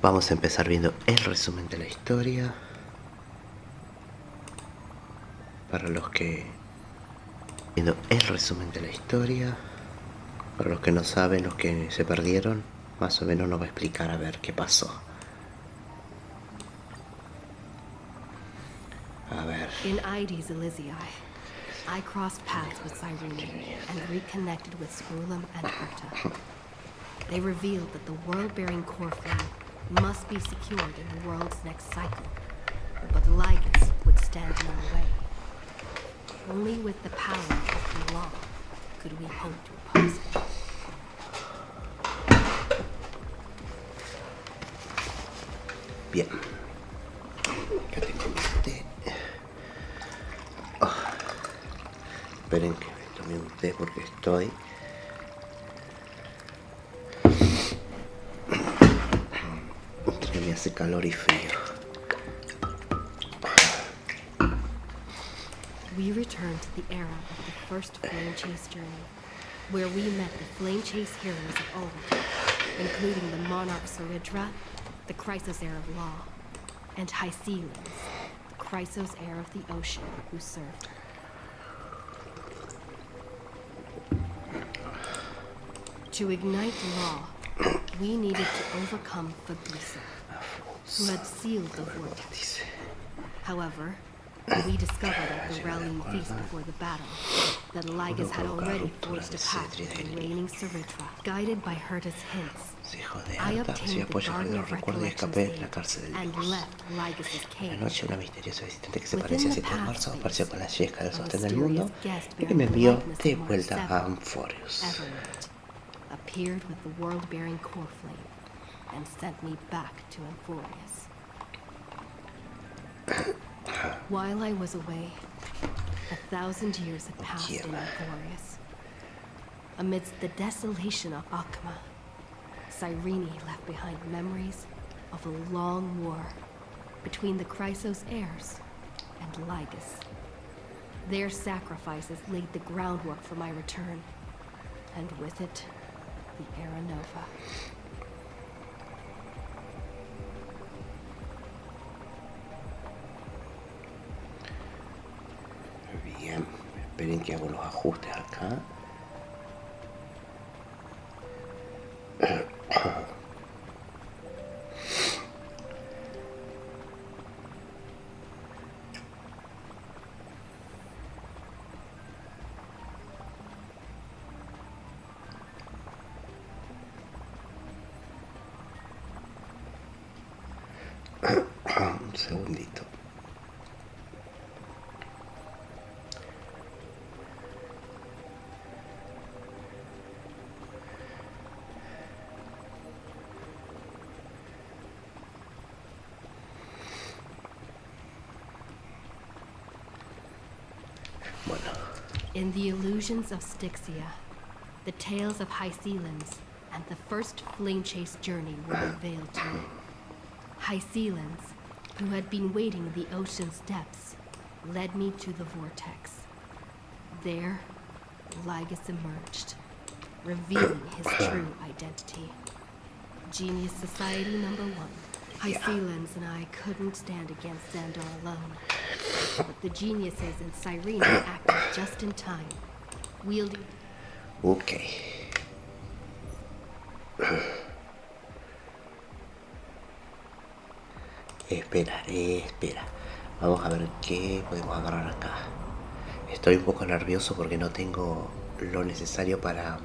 Vamos a empezar viendo el resumen de la historia. Para los que no saben, los que se perdieron, más o menos nos va a explicar a ver qué pasó. A ver. In Ides Elysiae, I crossed paths with Cyrene and reconnected with Scrolum and Parte. They revealed that the world-bearing core flame must be secured in the world's next cycle, but Lygus would stand in our way. Only with the power of the law could we hope to oppose it. Bien. Acá tengo mi té. Oh. Esperen que me tome un té porque estoy... Entre me hace calor y frío. We returned to the era of the first flame chase journey, where we met the flame chase heroes of old, including the monarch Saridra, the Chrysos heir of law, and Hycelens, the Chrysos heir of the ocean, who served her. To ignite law, we needed to overcome Fagusa, who had sealed the vortex. However, we discovered at the rallying feast before the battle that Lygus had already forged a pact with the reigning Saridra. Guided by Herta's hints, I obtained the Garden of Recollection and left Lygus's cage. Una noche, una misteriosa visitante que se Within parecía a the Siete de path Marzo space, apareció con la yesca del a sostén del mundo mysterious guest y bearing me the envió likeness de of Mark vuelta VII, a Amphoreus. Everett, appeared with the world-bearing core flame and sent me back to Amphoreus. While I was away, 1,000 years had passed in Amphoreus. Amidst the desolation of Akma, Cyrene left behind memories of a long war between the Chrysos heirs and Lygus. Their sacrifices laid the groundwork for my return, and with it, the Era Nova. Bien, esperen que hago los ajustes acá. Un segundito. In the illusions of Styxia, the tales of Hycelens and the first flame chase journey were revealed to me. Hycelens, who had been waiting in the ocean's depths, led me to the vortex. There, Lygus emerged, revealing his true identity. Genius Society number 1. Hycelens and I couldn't stand against Xandar alone. But the geniuses in Cyrene acted just in time, wielding... Ok. Espera. Vamos a ver qué podemos agarrar acá. Estoy un poco nervioso porque no tengo lo necesario para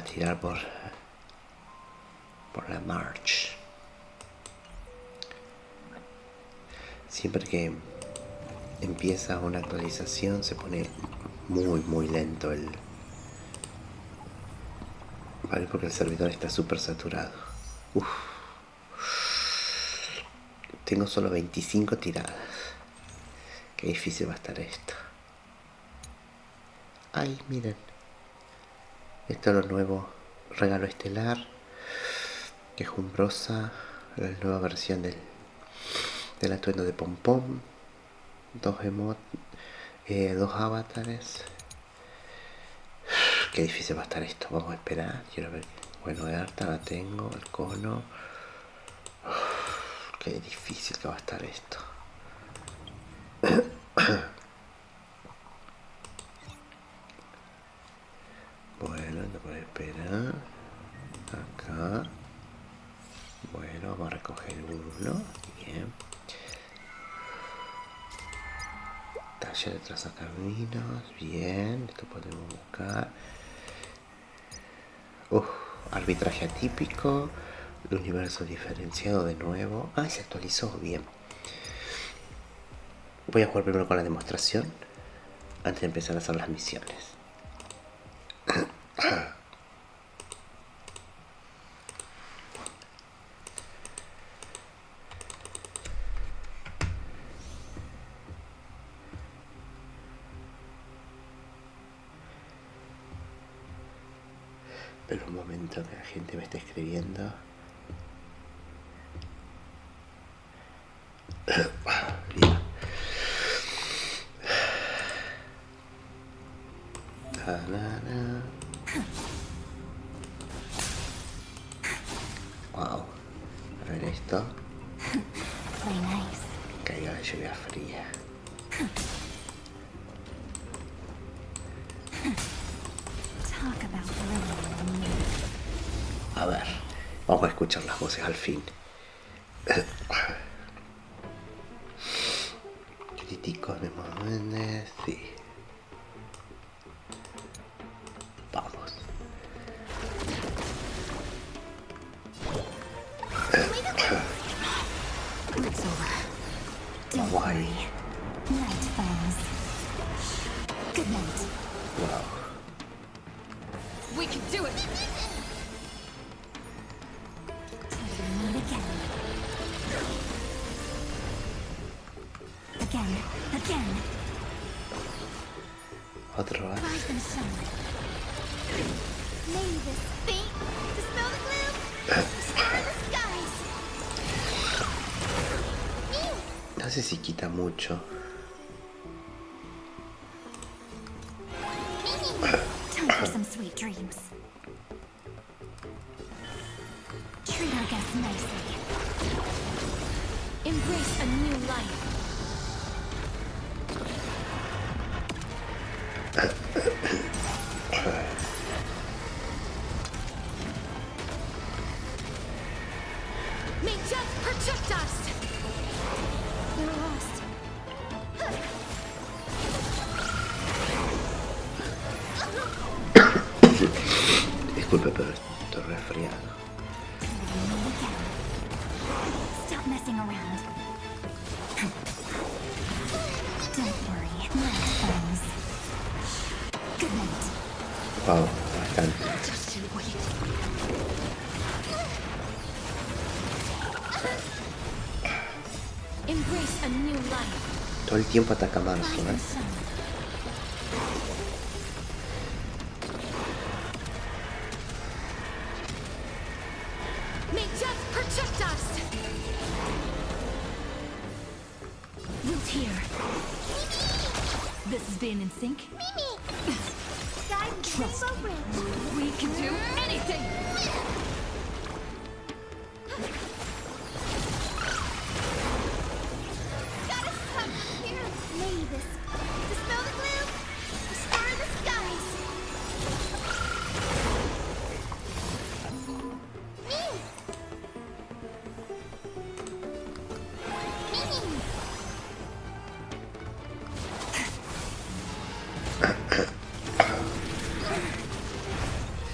tirar por la march. Siempre que empieza una actualización se pone muy lento ¿vale? Porque el servidor está súper saturado. Uf. Tengo solo 25 tiradas. Qué difícil va a estar esto. Ay, miren. Esto es lo nuevo. Regalo estelar. Quejumbrosa. La nueva versión del atuendo de Pom Pom. Dos dos avatares. Qué difícil va a estar esto. Vamos a esperar. Quiero ver. Bueno, Arta la tengo. El cono. Qué difícil que va a estar esto. Bueno, no puedo esperar. Acá. Bueno, vamos a recoger uno. Bien. Taller de trazacaminos. Bien. Esto podemos buscar. Arbitraje atípico. El universo diferenciado de nuevo. Ah, se actualizó. Bien. Voy a jugar primero con la demostración. Antes de empezar a hacer las misiones. Pero un momento que la gente me está escribiendo. Bien. Wow. A ver esto. Caiga la lluvia fría. A ver. Vamos a escuchar las voces al fin. Críticos de Méndez. Sí. Vamos. Vamos ahí. Wow. We can do it. Again. Otro más. No sé si quita mucho. Time for some sweet dreams. Treat our guests nicely. Embrace a new life. May just protect us. We're lost. Disculpe, pero estoy resfriado. Stop messing around. Don't worry, not friends. Good night. Wow, bastante. Just you wait. Embrace a new life. Todo el tiempo ataca Marzo, Rise and ¿eh? shine. May just protect us. Root here. This has been in sync. Trust me. We can do anything. Mavis, dispel the gloom. Restore the skies.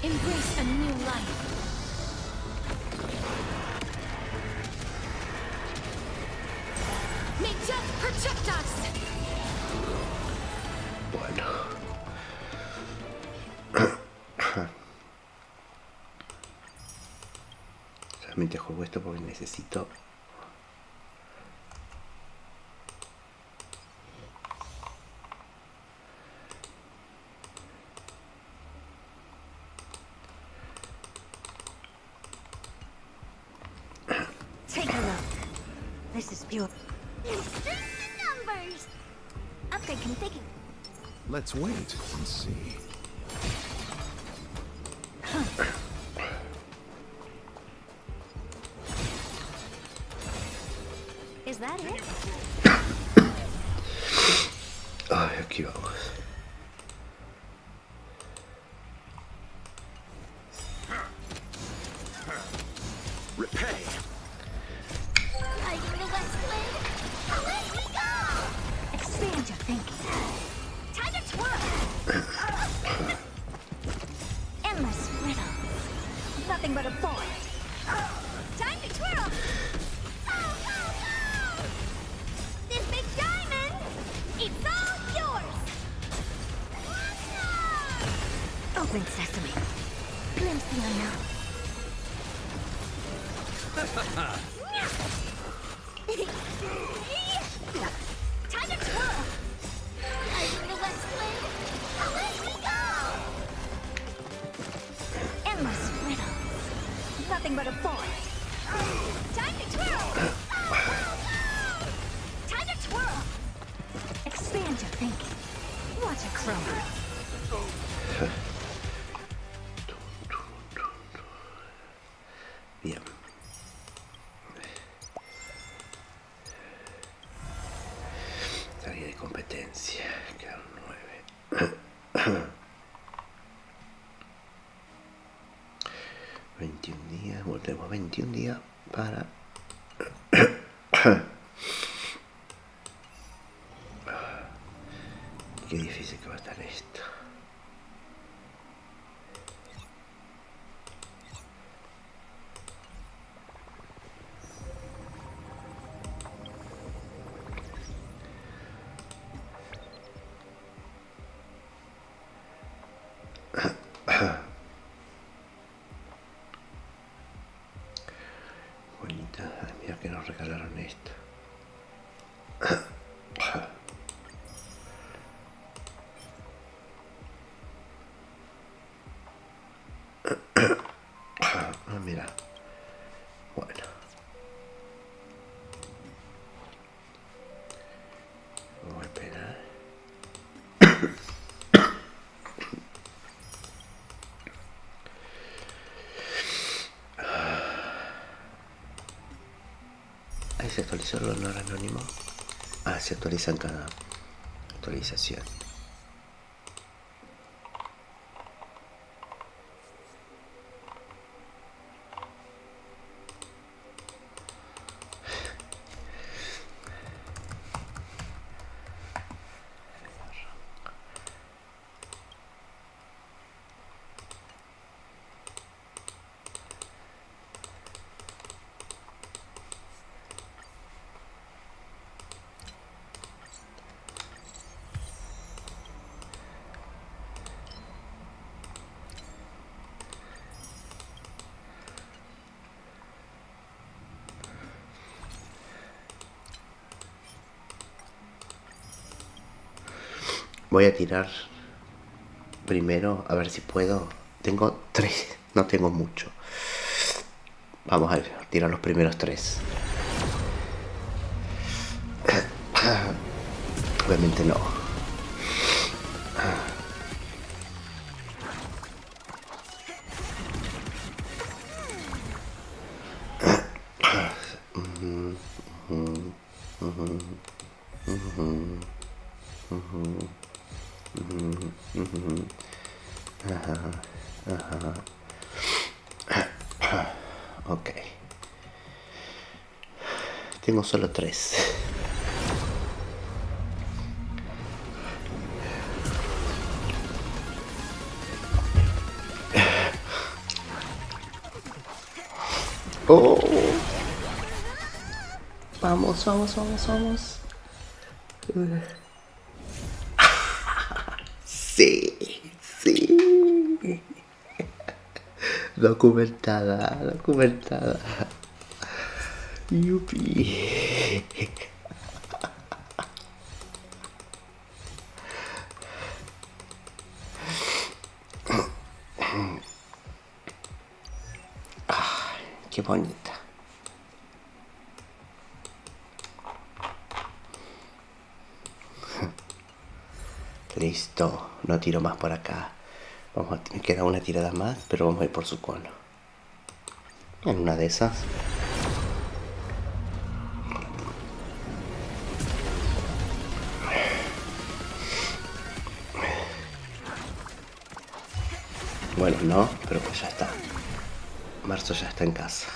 Embrace a new life. May just protect us. Bueno. Solamente juego esto porque necesito Take a look. This is pure. Strength in numbers. Upgrade configured. Let's wait and see. Is that it? Ay, aquí vamos. Repay. Lighting the west wind. Away we go! Expand your thinking. Time to twirl. Endless riddles. Nothing but a forest. Time to twirl. Go, go, go! This big diamond, it's all yours. Open sesame. Glimpse the unknown. Time to twirl. Lighting the west wind. Away we go! Endless riddles. Nothing but a forest. Time to twirl. Time to twirl. Expand your thinking. Watch it crumble. Bien. Salida de competencia. Quedan 9. 21 días. Volvemos 21 días para... Qué difícil que va a estar esto. Bonita. Ay, mira que nos regalaron esto. Ah, mira. Bueno. Vamos a esperar. Ahí se actualizó el honor anónimo. Ah, se actualiza en cada actualización. Voy a tirar primero, a ver si puedo. Tengo 3, no tengo mucho. Vamos a tirar los primeros 3. Obviamente no. Ok. Tengo solo 3. Oh. Vamos, vamos, vamos, vamos. Sí, sí. Documentada, documentada. Yupi. Ay, qué bonita. Listo, no tiro más por acá. Me queda una tirada más, pero vamos a ir por su cono. En una de esas. Bueno, no, pero pues ya está. Marzo ya está en casa.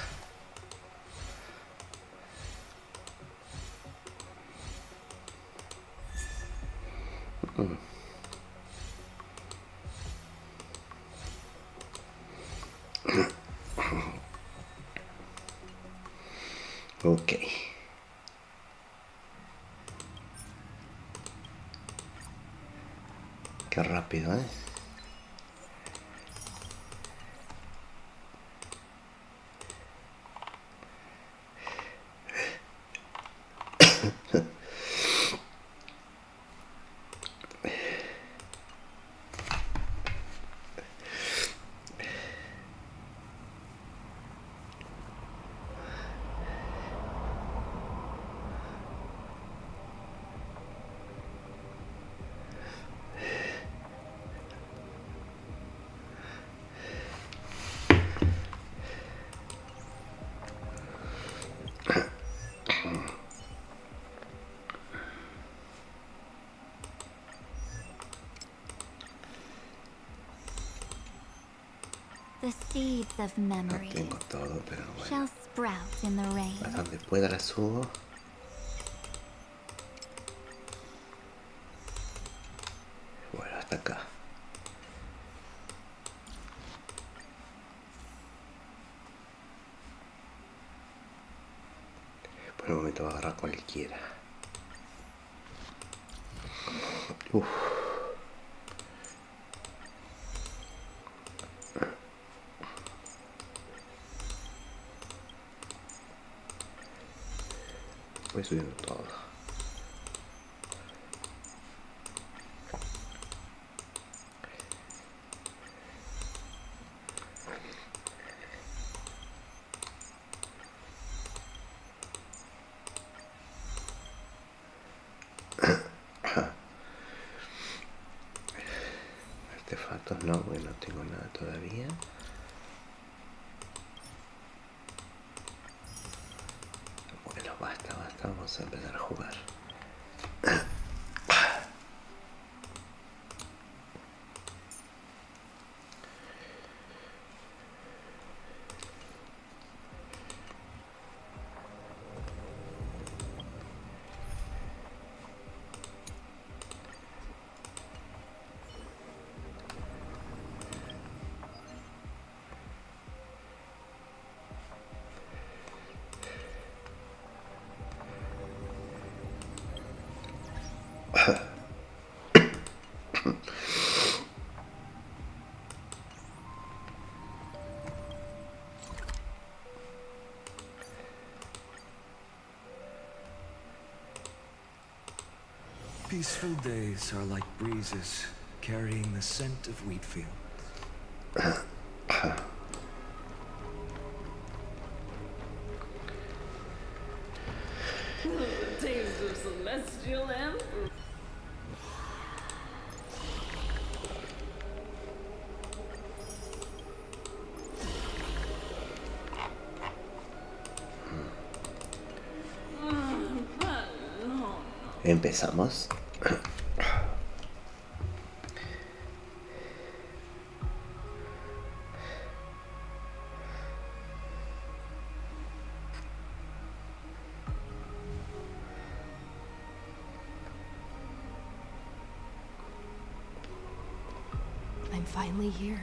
Ok. Qué rápido, ¿eh? The seeds of No memory tengo todo, pero shall bueno. sprout in the rain. A donde pueda la subo. Bueno, hasta acá. Por el momento va a agarrar cualquiera. Uf. Voy subiendo todo. Artefactos no, porque no tengo nada todavía. Bueno, basta, vamos a empezar a jugar. Peaceful days are like breezes carrying the scent of wheat fields. The days of celestial Amphoreus. Empezamos. I'm finally here.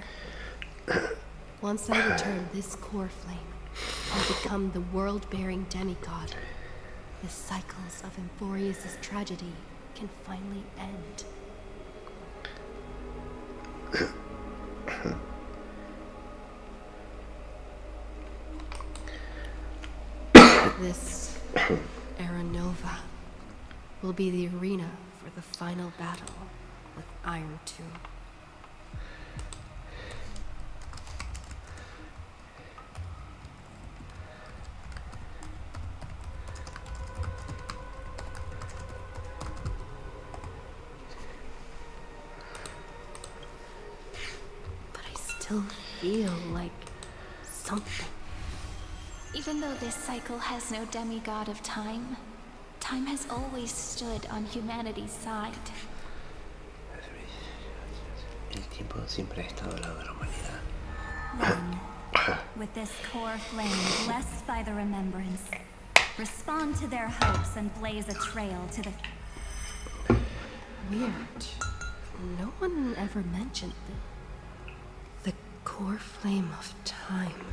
Once I return this core flame, I'll become the world-bearing demigod. The cycles of Amphoreus' tragedy can finally end. This Era Nova will be the arena for the final battle with Iron 2. still feel like something. Even though this cycle has no demigod of time, time has always stood on humanity's side. El tiempo siempre ha estado al lado de la humanidad. Then, with this core flame blessed by the remembrance, respond to their hopes and blaze a trail to the... Weird. No one ever mentioned the core flame of time.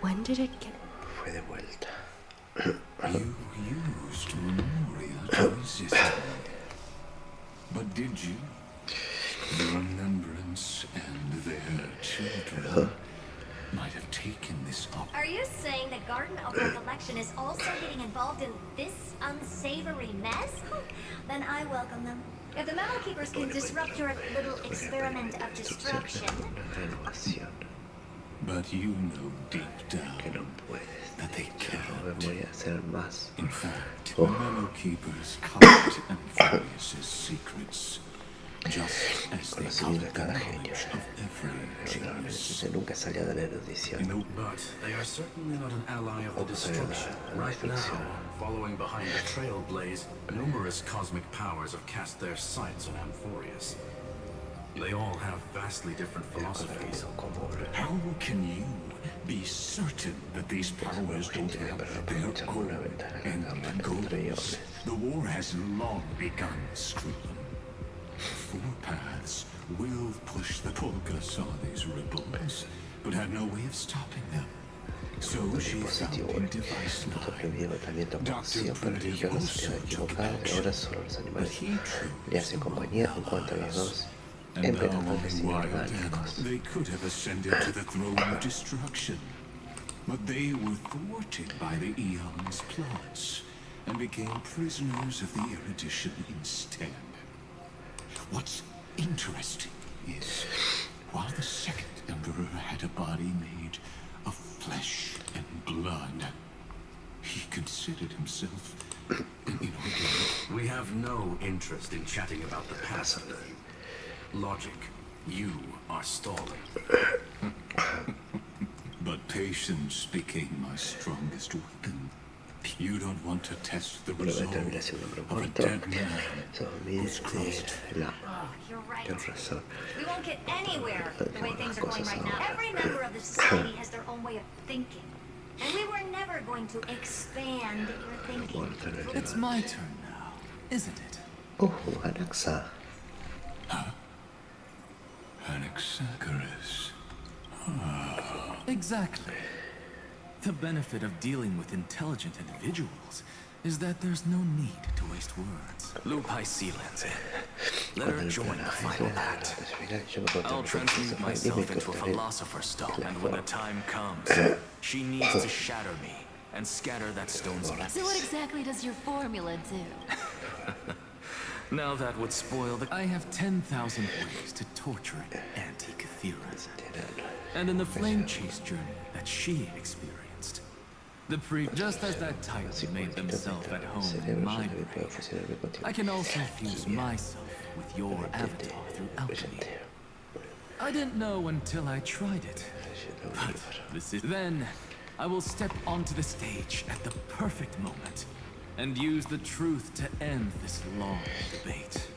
When did it get... Fue de vuelta. You used memorial to resist me. But did you? The remembrance and their children might have taken this up. Are you saying the Garden of Recollection is also getting involved in this unsavory mess? Then I welcome them. If the Metal Keepers can disrupt your little experiment of destruction... Renovación. But you know deep Que down no puedes. that they Que no me can't. voy a hacer más. In fact, Oh. Metal Keepers covered Amphoreus' secrets, just as they Conocimiento de covered the cada genio. knowledge of every genius. Realmente nunca salió de la erudición. But they are certainly not an ally of the Ojo, destruction. la Right now, destrucción. following behind the trailblaze, numerous cosmic powers have cast their sights on Amphoreus. They all have vastly different philosophies. How can you be certain that these powers don't have their own end goals? The war has long begun, Strulen. Four paths will push the Polka-Saw-these rebels, but had no way of stopping them. So she found a device line. Dr. Primitive also took action, but he Le hace chose compañía en among cuanto a los allies. dos And now emperadores only while dead, inorgánicos. they could have ascended to the throne of destruction. But they were thwarted by the Eon's plots and became prisoners of the erudition instead. What's interesting is, while the second emperor had a body made of flesh and blood, he considered himself an inorganic. We have no interest in chatting about the past. Logic, you are stalling. But patience became my strongest weapon. You don't want to test the Pero va a resolve terminar siendo un of a muerto. dead man Se olvide who's crossed. de la... Oh, you're right. Tienes razón. We won't get anywhere the way things are going right now. Every member of the society has their own way of thinking. And we were never going to expand your thinking. Muerto en el It's debate. my turn now, isn't it? Anaxa. Anaxagoras. Exactly. The benefit of dealing with intelligent individuals is that there's no need to waste words. Loop Hysealand's in. Let Cuando her el join the plan final final act. yo me puedo I'll tener transmute que myself dime que into a estaré philosopher's stone, la and when the forma. time comes, she needs to shatter me and scatter that stone's So what exactly does your formula do? Now that would spoil the... I have 10,000 ways to torture an antique Aetherian. And in the flame chase journey that she experienced, just as that titan made themselves at home in my brain, I can also fuse myself with your avatar through alchemy. I didn't know until I tried it. But this is... Then, I will step onto the stage at the perfect moment and use the truth to end this long debate.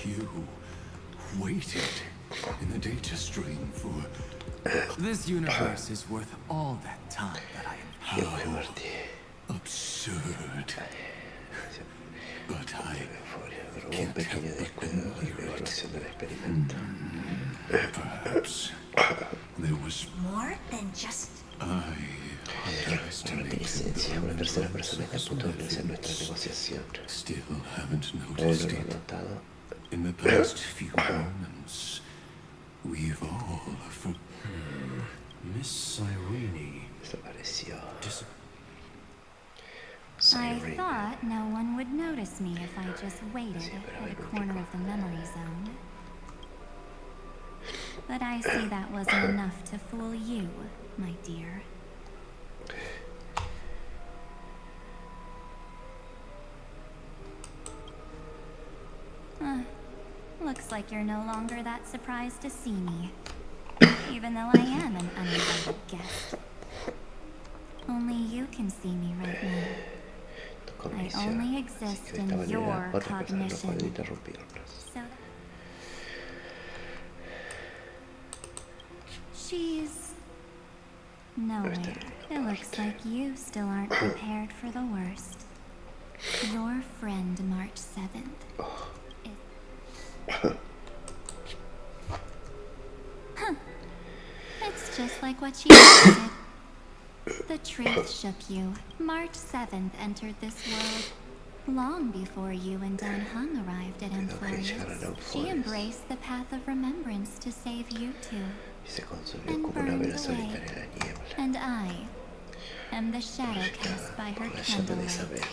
You waited in the data stream for This universe is worth all that time that I have. Yo me divertí. absurd. But I Pero hubo un pequeño descuido de la evaluación del experimento. perhaps there was More than just... I La underestimated licencia, una tercera persona está a punto de the vencer nuestra limits. negociación. Still haven't Aún no noticed lo he it. notado. In the past few moments, we've all Miss Cyrene. Desapareció. I Cyrene. thought no one would notice me if I just waited at a corner of the memory zone. But I see that wasn't enough to fool you, my dear. Looks like you're no longer that surprised to see me. Even though I am an uninvited guest. Only you can see me right now. I only exist in your cognition. So she's nowhere. It looks like you still aren't prepared for the worst. Your friend March 7th. Huh. It's just like what she did. The truth shook you. March 7th entered this world long before you and Dan Hung arrived at Amphoreus. She embraced the path of remembrance to save you two. And burned away. And I am the shadow cast by her candlelight.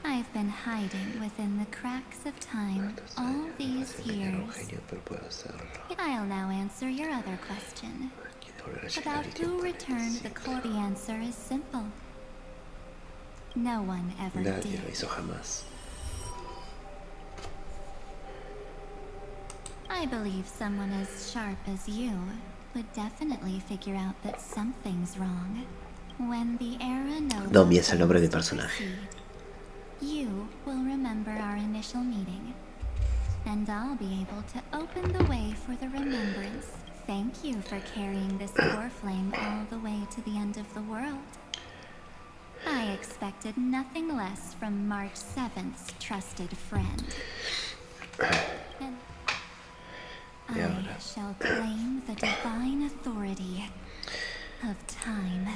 I've been hiding within the cracks of time all these years. I'll now answer your other question. About who returned the call. The answer is simple. No one ever did. I believe someone as sharp as you would definitely figure out that something's wrong. When the era Domi es el nombre de mi personaje. You will remember our initial meeting, and I'll be able to open the way for the remembrance. Thank you for carrying this core flame all the way to the end of the world. I expected nothing less from March 7th's trusted friend. And I shall claim the divine authority of time.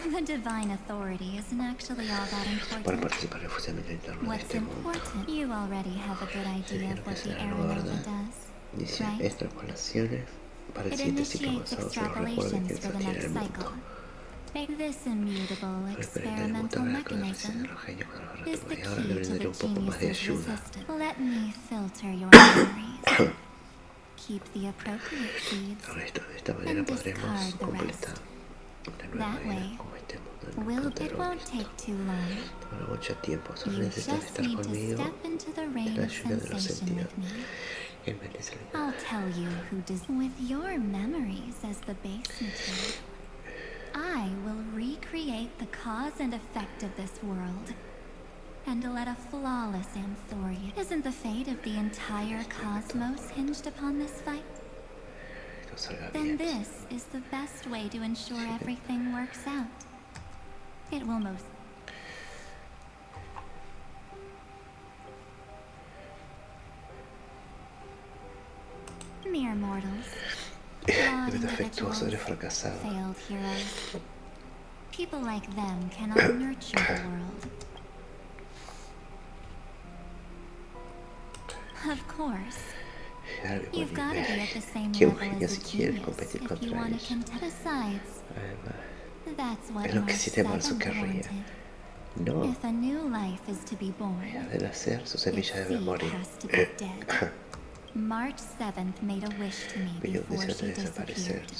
The divine authority isn't actually all that important. What's important? You already have a good idea of what the Aeronova does, right? It initiates extrapolations for the next cycle. This immutable experimental mechanism is the key to the genius's resistance. Let me filter your memories. Keep the appropriate seeds and discard the rest. That way, it won't take too long. You just need to step into the rain of sensation with me. I'll tell you who does. With your memories as the base material, I will recreate the cause and effect of this world. And let a flawless Amphoreus. Isn't the fate of the entire cosmos hinged upon this fight? Then this is the best way to ensure everything works out. It will most... Mere mortals. Flawed individuals, failed heroes. People like them cannot nurture the world. Of course. You've got to be at the same level as a genius if you want to contest. Besides, that's what March 7th wanted. If a new life is to be born, its seed has to be dead. March 7th made a wish to me before she disappeared.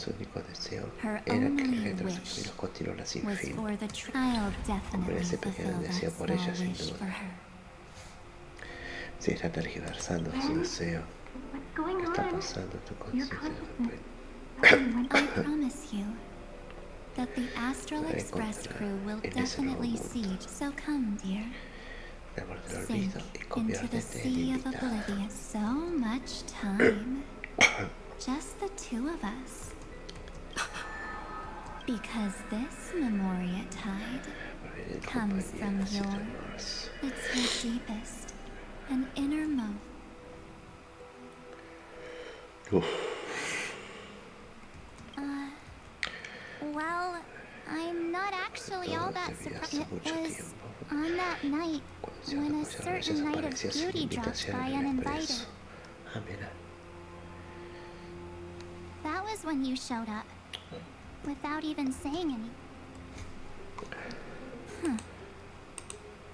Her only wish was for the I'll definitely fulfill that small wish for her. Si está tergiversando su deseo. ¿Qué está pasando en tu conciencia de repente? I promise you that the Astral Express crew will definitely siege. So come, dear. Sink into the sea of oblivion. So much time. Just the two of us. Because this Memoria tide comes from yours. It's your deepest and innermost. Well, I'm not actually all that surprised. It was on that night when a certain night of beauty dropped by uninvited. That was when you showed up, without even saying anything.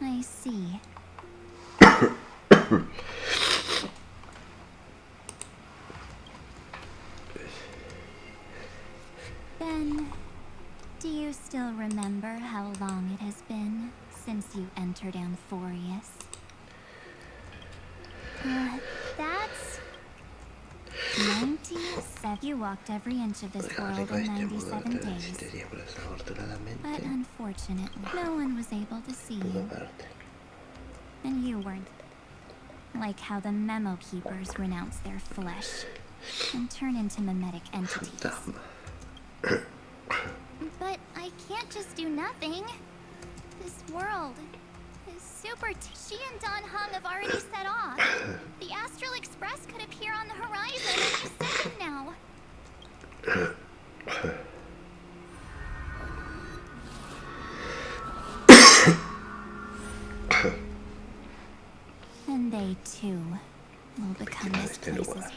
I see. Ben, do you still remember how long it has been since you entered Amphoreus? That's 97. You walked every inch of this world in 97 days. But unfortunately, no one was able to see you. And you weren't. Like how the memo keepers renounce their flesh and turn into mimetic entities. But I can't just do nothing. This world is super she and Don Hung have already set off. The Astral Express could appear on the horizon any second now. And they too will become this place's.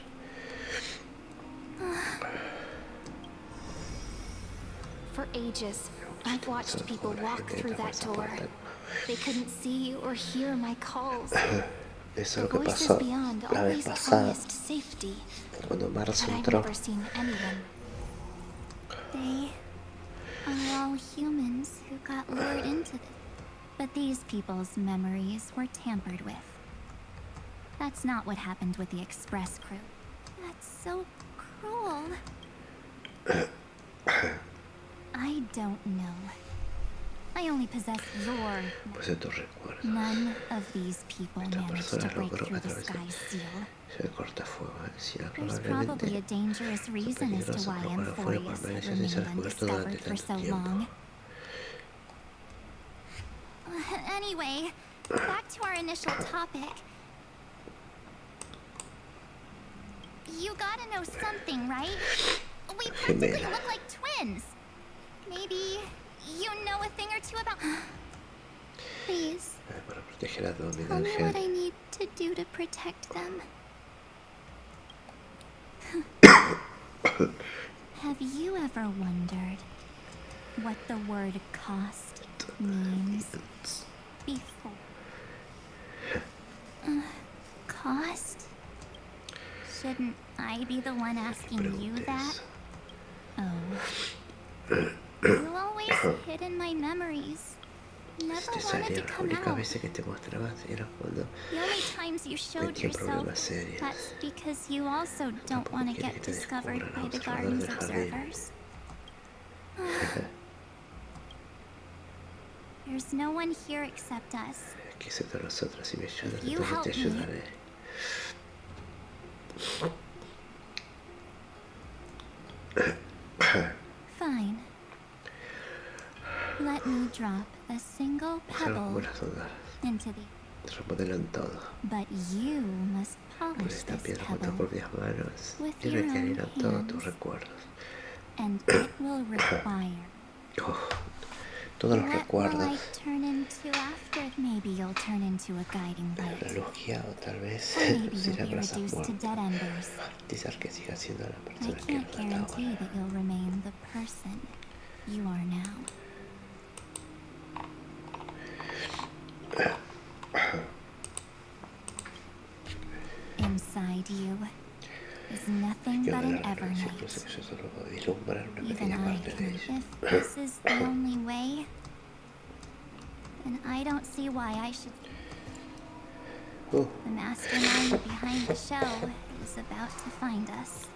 For ages, I've watched people walk through that door. They couldn't see or hear my calls. The voices beyond always promised safety, but I've never seen anyone. They are all humans who got lured into this. But these people's memories were tampered with. That's not what happened with the Express crew. That's so cruel. I don't know. I only possess your... None of these people managed to break through the sky's seal. There's probably a dangerous reason as to why Amphoreus had remained undiscovered for so long. Anyway, back to our initial topic. You gotta know something, right? We practically look like twins. Maybe you know a thing or two about... Please, tell me what I need to do to protect them. Have you ever wondered what the word cost means before? Cost? Shouldn't I be the one asking you that? Oh. You always hid in my memories. Never wanted to come out. The only times you showed yourself, that's because you also don't want to get discovered by the garden's observers. There's no one here except us. If you help me, fine. Let me drop a single pebble into the... But you must polish this pebble with your own hands. And it will require... What will I turn into after? Maybe you'll turn into a guiding light. Or maybe you'll be reduced to dead embers. I can't guarantee that you'll remain the person you are now. Inside you is nothing but an evernight. Even I can. If this is the only way, then I don't see why I should... The mastermind behind the show is about to find us.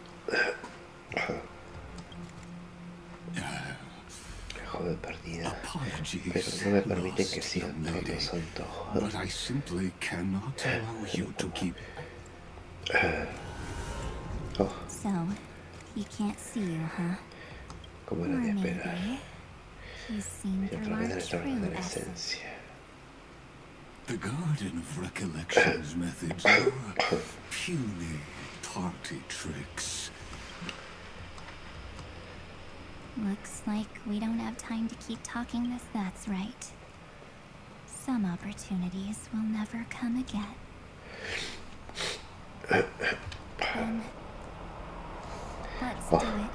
Apologies, but I simply cannot allow you to keep... So, he can't see you, huh? Or maybe he's seen through our true essence. The Garden of Recollection's methods are puny party tricks. Looks like we don't have time to keep talking this. That's right. Some opportunities will never come again. Then, let's do it.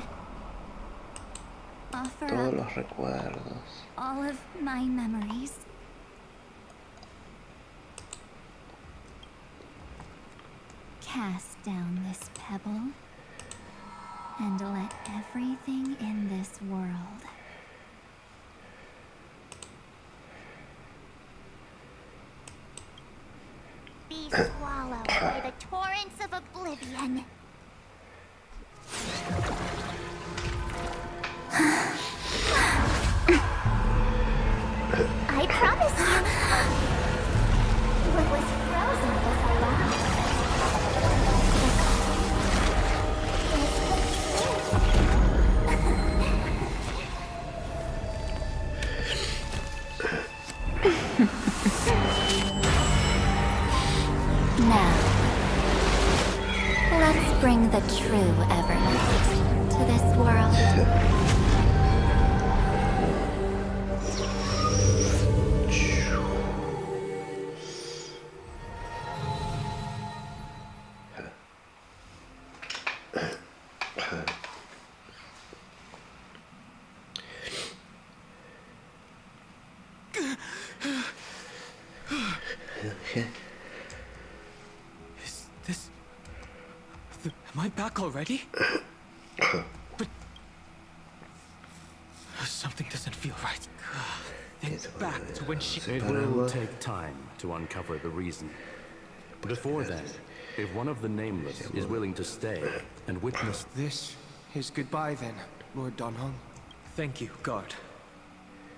offer todos up los recuerdos. all of my memories. Cast down this pebble and let everything in this world be swallowed by the torrents of oblivion. I promise you, what was frozen was alive. Now, let's bring the true Evernight to this world. Is this... Am I back already? But... Something doesn't feel right. Think back to when she... It will take time to uncover the reason. Before then, if one of the Nameless is willing to stay and witness... This is goodbye then, Lord Donhong. Thank you, guard.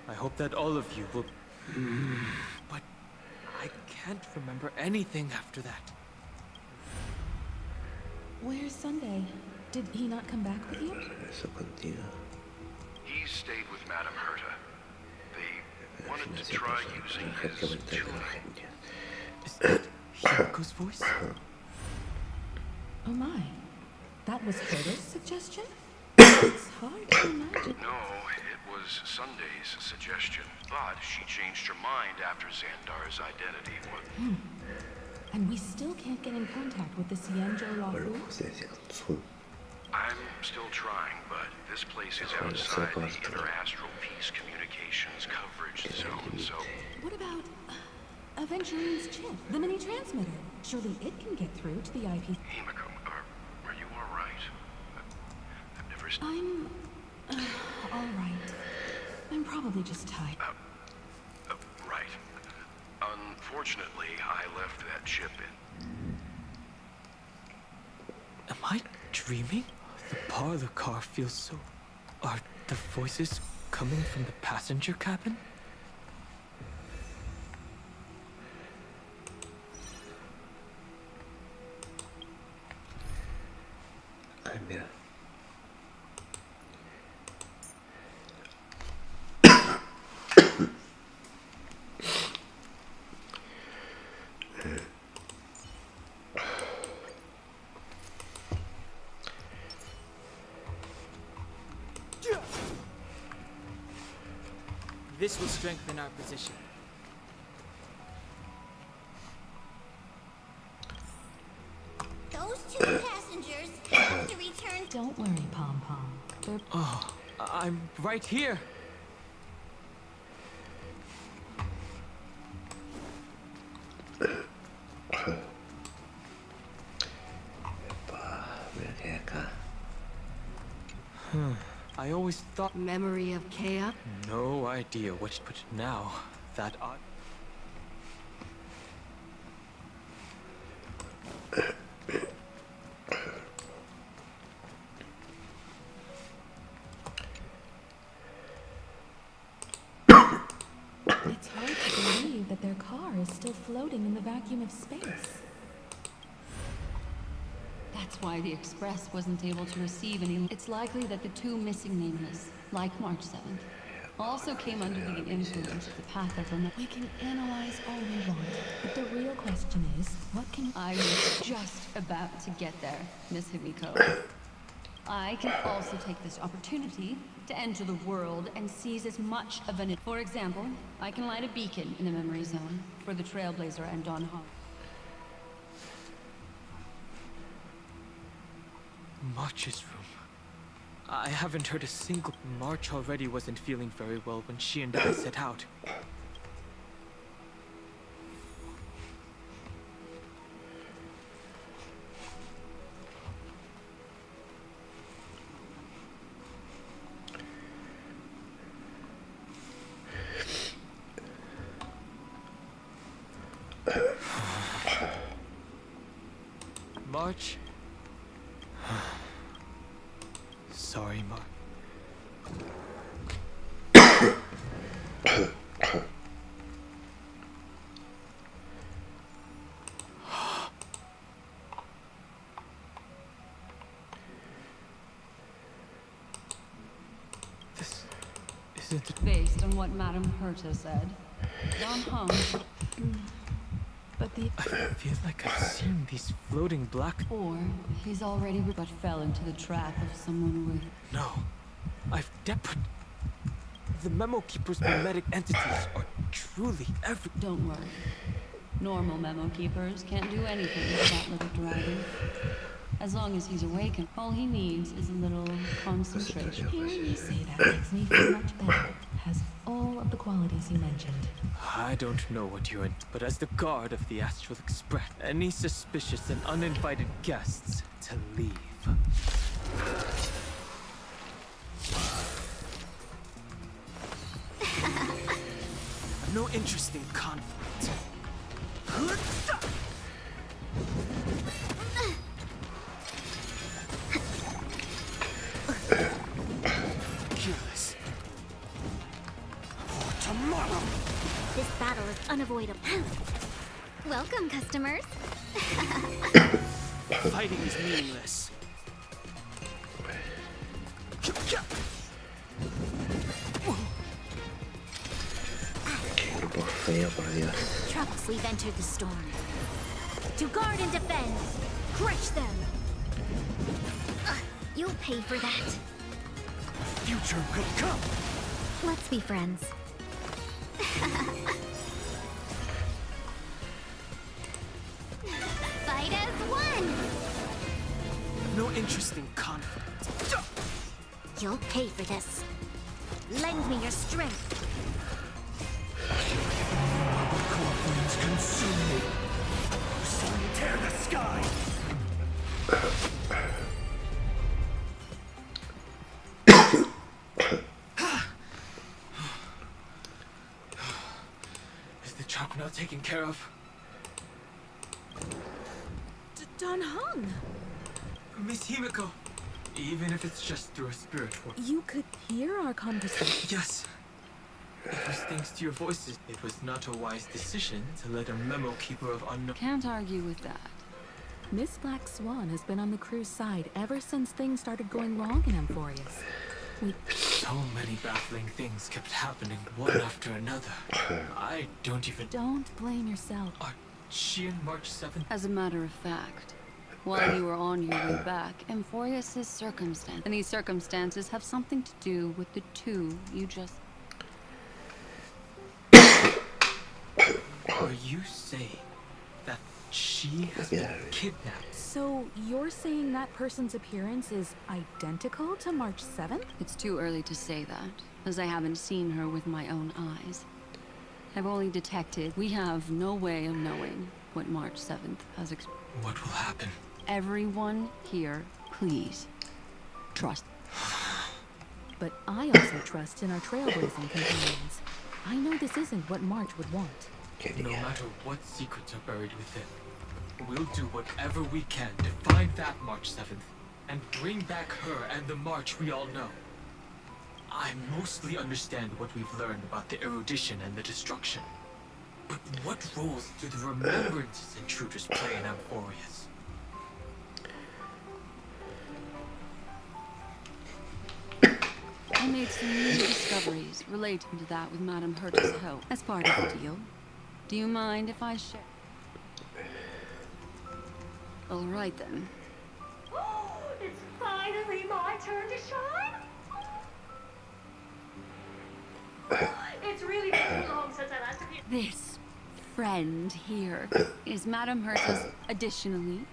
I hope that all of you will... But I can't remember anything after that. Where's Sunday? Did he not come back with you? Eso contigo. He stayed with Madame Herta. They wanted to try using his tuning. Is that Hyaku's voice? Oh my. That was Herta's suggestion? It's hard to imagine. No, it was Sunday's suggestion. But she changed her mind after Xandar's identity was... And we still can't get in contact with the Xianzhou Lafu? I'm still trying, but this place is outside the interastral peace communications coverage zone, so... What about Aventurine's chip, the mini transmitter? Surely it can get through to the IP. Himiko, are you alright? I've never... I'm... all right. I'm probably just tired. Right. Unfortunately, I left that chip in. Am I dreaming? The parlor car feels so... Are the voices coming from the passenger cabin? Ay, mira. This will strengthen our position. Those two passengers have to return. Don't worry, Pom Pom. Oh, I'm right here. Mira que hay acá. I always thought... Memory of Kea? No idea what... But now, that odd... It's hard to believe that their car is still floating in the vacuum of space. That's why the Express wasn't able to receive any... It's likely that the two missing Nameless, like March 7th, also came under the influence of the path of them. We can analyze all we want, but the real question is, what can... I was just about to get there, Miss Himiko. I can also take this opportunity to enter the world and seize as much of an... For example, I can light a beacon in the memory zone for the Trailblazer and Don Hong. March's room. I haven't heard a single... March already wasn't feeling very well when she and I set out. March? Sorry, March. This isn't... Based on what Madame Herta said, Don Hung... But I feel like I've seen these floating black... Or he's already but fell into the trap of someone with... No. I've but the Memo Keeper's mimetic entities are truly every... Don't worry. Normal Memo Keepers can't do anything with that little dragon. As long as he's awakened, all he needs is a little concentration. Hearing you say that makes me feel much better. Has all of the qualities you mentioned. I don't know what you're in, but as the guard of the Astral Express, any suspicious and uninvited guests to leave. No interest in conflict. Careless. For tomorrow. This battle is unavoidable. Welcome, customers. Fighting is meaningless. Troubles, we've entered the storm. To guard and defend. Crush them. You'll pay for that. Future will come. Let's be friends. Fight as one. No interest in conflict. You'll pay for this. Lend me your strength. Flames consume me. Sun tear the sky. Is the job now taken care of? Don Hung! Miss Himiko, even if it's just through a spirit world. You could hear our conversation. Yes. It was thanks to your voices. It was not a wise decision to let a Memo Keeper of unknown... Can't argue with that. Miss Black Swan has been on the crew's side ever since things started going wrong in Amphoreus. So many baffling things kept happening one after another. I don't even... Don't blame yourself. Are she and March 7th? As a matter of fact, while you were on your way back, Amphoreus' circumstance, and these circumstances have something to do with the two you just... Are you saying that she has been kidnapped? So you're saying that person's appearance is identical to March 7th? It's too early to say that, as I haven't seen her with my own eyes. I've only detected we have no way of knowing what March 7th has experienced. What will happen? Everyone here, please, trust. But I also trust in our trailblazing companions. I know this isn't what March would want. No matter what secrets are buried within, we'll do whatever we can to find that March 7th and bring back her and the March we all know. I mostly understand what we've learned about the erudition and the destruction. But what roles do the remembrances intruders play in Amphoreus? I made some new discoveries relating to that with Madame Herta's help as part of the deal. Do you mind if I share? All right then. It's finally my turn to shine. It's really been too long since I last appeared. This friend here is Madame Herta's. Additionally,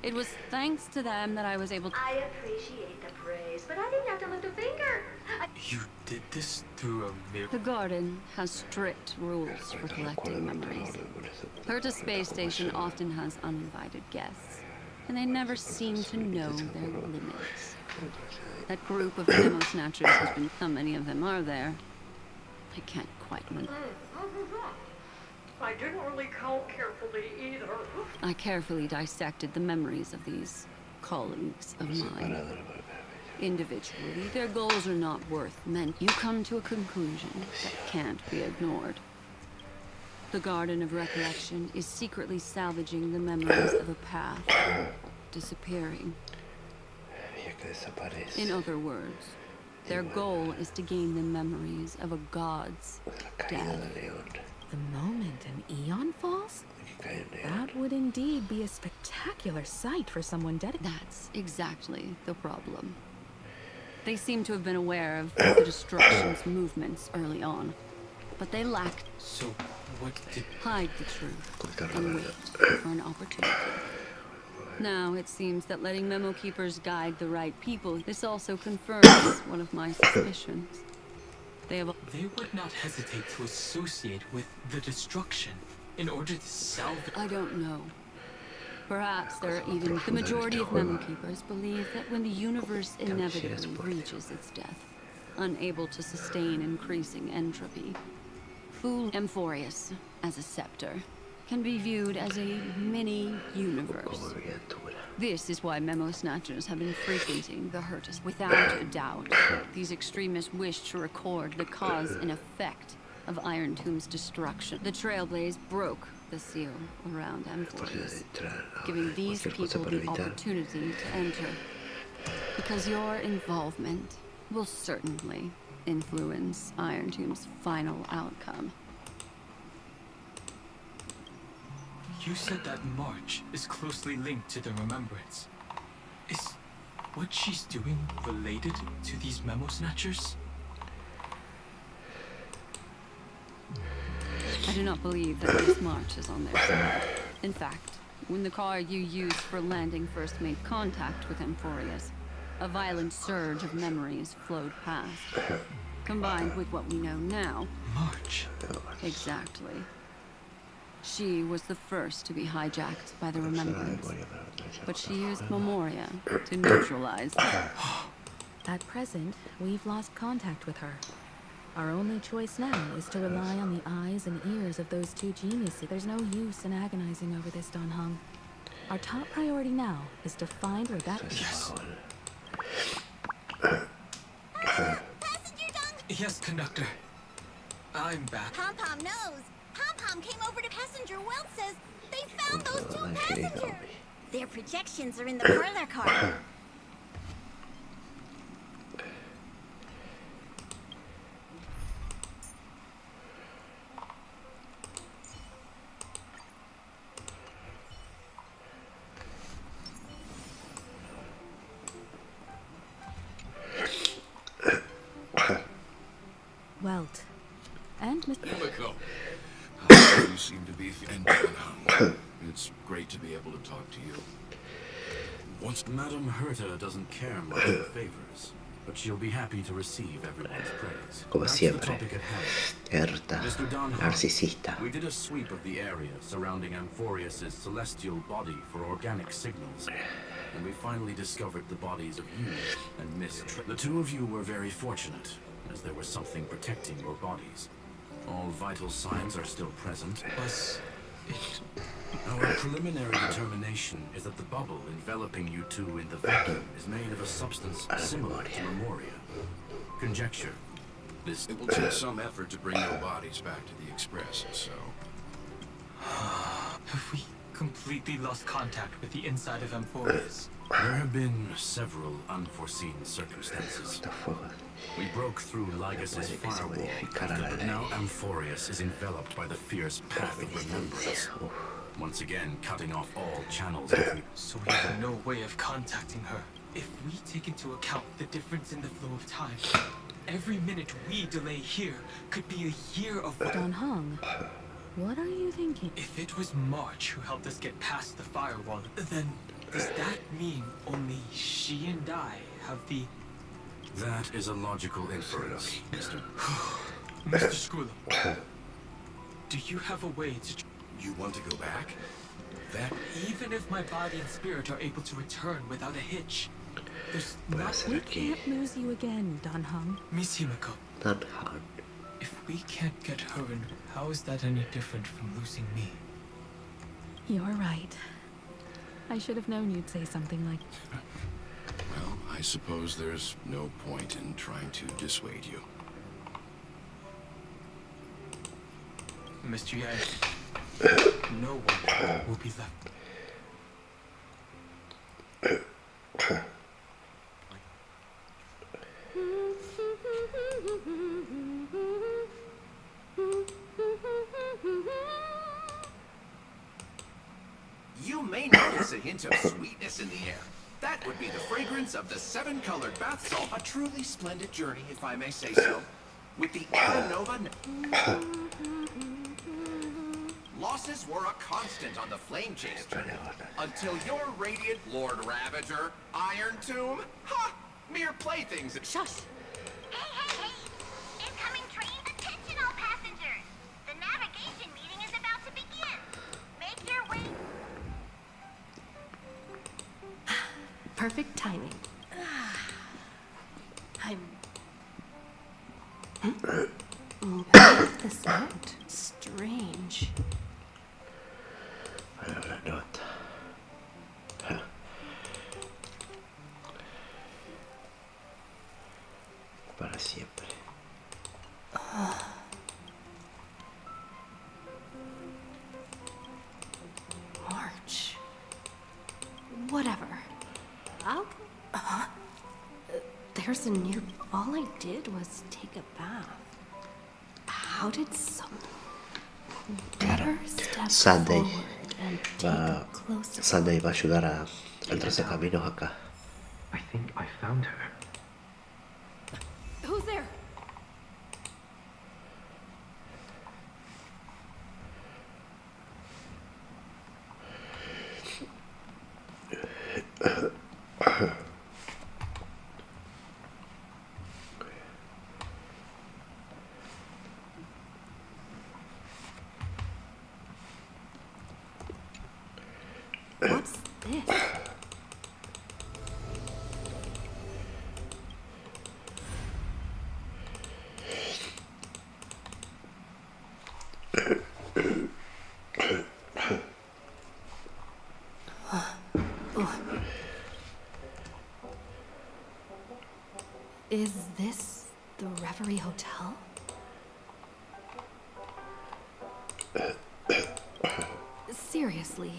It was thanks to them that I was able to... I appreciate the praise, but I didn't have to lift a finger. You did this through a miracle. The garden has strict rules for collecting memories. Perta space station often has uninvited guests, and they never seem to know their limits. That group of memo snatchers has been... How many of them are there? I can't quite remember. I didn't really count carefully either. I carefully dissected the memories of these colleagues of mine. Individually, their goals are not worth men. You come to a conclusion that can't be ignored. The Garden of Recollection is secretly salvaging the memories of a path disappearing. In other words, their goal is to gain the memories of a god's death. The moment an eon falls? That would indeed be a spectacular sight for someone dedicated. That's exactly the problem. They seem to have been aware of the destruction's movements early on, but they lacked... So, what did... Hide the truth and wait for an opportunity. Now, it seems that letting memo keepers guide the right people, this also confirms one of my suspicions. They would not hesitate to associate with the destruction in order to salvage... I don't know. Perhaps there are even... The majority of memo keepers believe that when the universe inevitably reaches its death, unable to sustain increasing entropy, Amphoreus, as a scepter, can be viewed as a mini-universe. This is why memo snatchers have been frequenting the Hurtus. Without a doubt, these extremists wish to record the cause and effect of Iron Tomb's destruction. The Trailblaze broke the seal around Amphoreus, giving these people the opportunity to enter. Because your involvement will certainly influence Iron Tomb's final outcome. You said that March is closely linked to the remembrance. Is what she's doing related to these memo snatchers? I do not believe that this March is on their side. In fact, when the car you used for landing first made contact with Amphoreus, a violent surge of memories flowed past. Combined with what we know now... March. Exactly. She was the first to be hijacked by the remembrance, but she used Memoria to neutralize them. At present, we've lost contact with her. Our only choice now is to rely on the eyes and ears of those two geniuses. There's no use in agonizing over this, Don Hung. Our top priority now is to find Rebecca. Yes. Passenger Dung! Yes, conductor. I'm back. Pom-Pom knows. Pom-Pom came over to passenger. Welt says they found those two passengers. Their projections are in the parlor car. Welt. And Miss... Himiko. You seem to be... It's great to be able to talk to you. Once Madame Herta doesn't care much for favors, but she'll be happy to receive everyone's praise. Como That's siempre. the topic at hand. Herta. Mr. Don Narcisista. We did a sweep of the area surrounding Amphoreus' celestial body for organic signals, and we finally discovered the bodies of you and Miss The two of you were very fortunate, as there was something protecting your bodies. All vital signs are still present. Was it... Our preliminary determination is that the bubble enveloping you two in the vacuum is made of a substance similar to Memoria. Conjecture. It will take some effort to bring your bodies back to the Express, so... Have we completely lost contact with the inside of Amphoreus? There have been several unforeseen circumstances. We broke through Lygus' firewall, but now Amphoreus is enveloped by the fierce path of remembrance. Once again, cutting off all channels. So we have no way of contacting her. If we take into account the difference in the flow of time, every minute we delay here could be a year of... Don Hung, what are you thinking? If it was March who helped us get past the firewall, then Does that mean only she and I have the... That is a logical inference, Mr. Mr. Skula, do you have a way to... You want to go back? That... Even if my body and spirit are able to return without a hitch, there's not... We can't lose you again, Don Hung. Miss Himiko. Not hard. If we can't get her in, how is that any different from losing me? You're right. I should have known you'd say something like... Well, I suppose there's no point in trying to dissuade you. Mr. Yang, no one will be left. You may notice a hint of sweetness in the air. That would be the fragrance of the 7-colored bath salt. A truly splendid journey, if I may say so. With the Nova... Losses were a constant on the Flame Chase journey. Until your radiant Lord Ravager, Iron Tomb... Ha! Mere playthings... Shush! Hey, hey, hey! Incoming train! Attention all passengers! The navigation meeting is about to begin! Make your way... Perfect timing. This note. Strange. La nota. Para siempre. March. Whatever. There's a new... All I did was take a bath. How did some... Better step Sunday forward and take va, a closer... Sunday va a ayudar al 13 caminos acá. I think I found her. Who's there? What's this? Is this the Reverie Hotel? Seriously,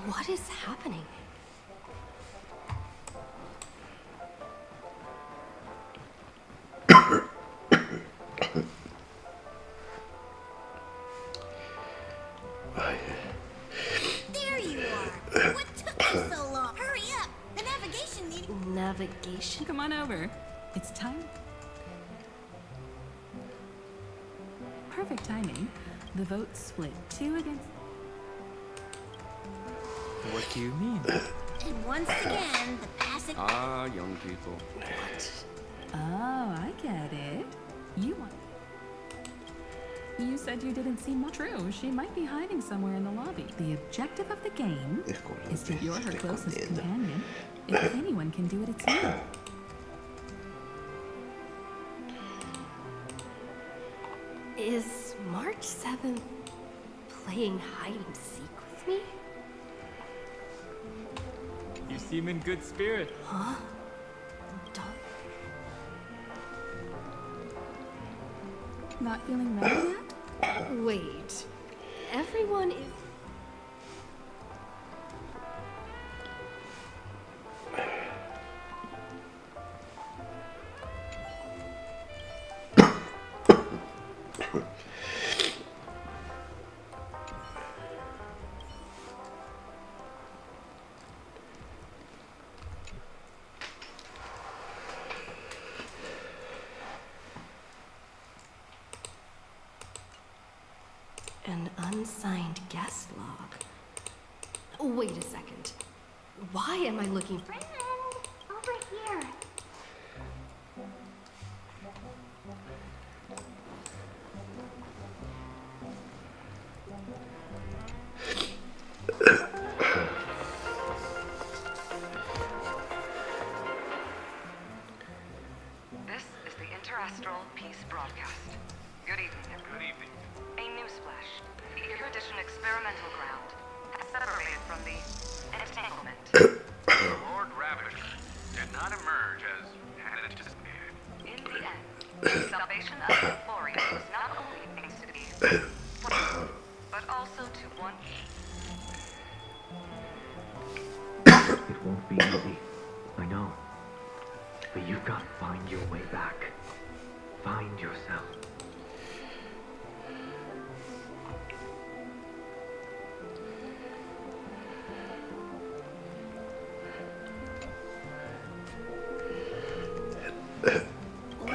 what is happening? There you are! What took you so long? Hurry up! The navigation meeting... Navigation? Come on over. It's time. Perfect timing. The vote split 2 against... What do you mean? And once again, the passing... Ah, young people. Oh, I get it. You said you didn't see much. True, she might be hiding somewhere in the lobby. The objective of the game is that you're her closest companion. If anyone can do it, it's you. Is March 7th playing hide and seek with me? You seem in good spirit. Huh? Don't... Not feeling ready yet? Wait. Everyone is... An unsigned guest log. Wait a second. Why am I looking? Friend, over here. This is the Interastral Peace Broadcast. Good evening, everyone. Good evening. A newsflash. The Erudition experimental ground has separated from the entanglement. The Lord Ravager did not emerge as had anticipated. In the end, the salvation of Amphoreus was not only thanks to the but also to one. It won't be easy. I know. But you've got to find your way back. Find yourself.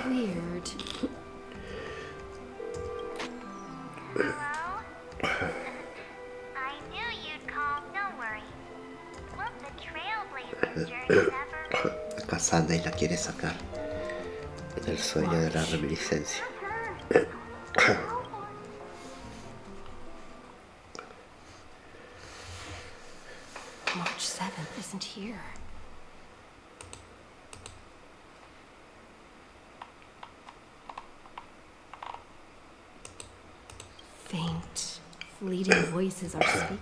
Weird. Hello? I knew you'd call, don't worry. Won't the Trailblazers journey ever? Acá Sandra y la quiere sacar del sueño de la reminiscencia. March 7th isn't here. Faint, fleeting voices are speaking.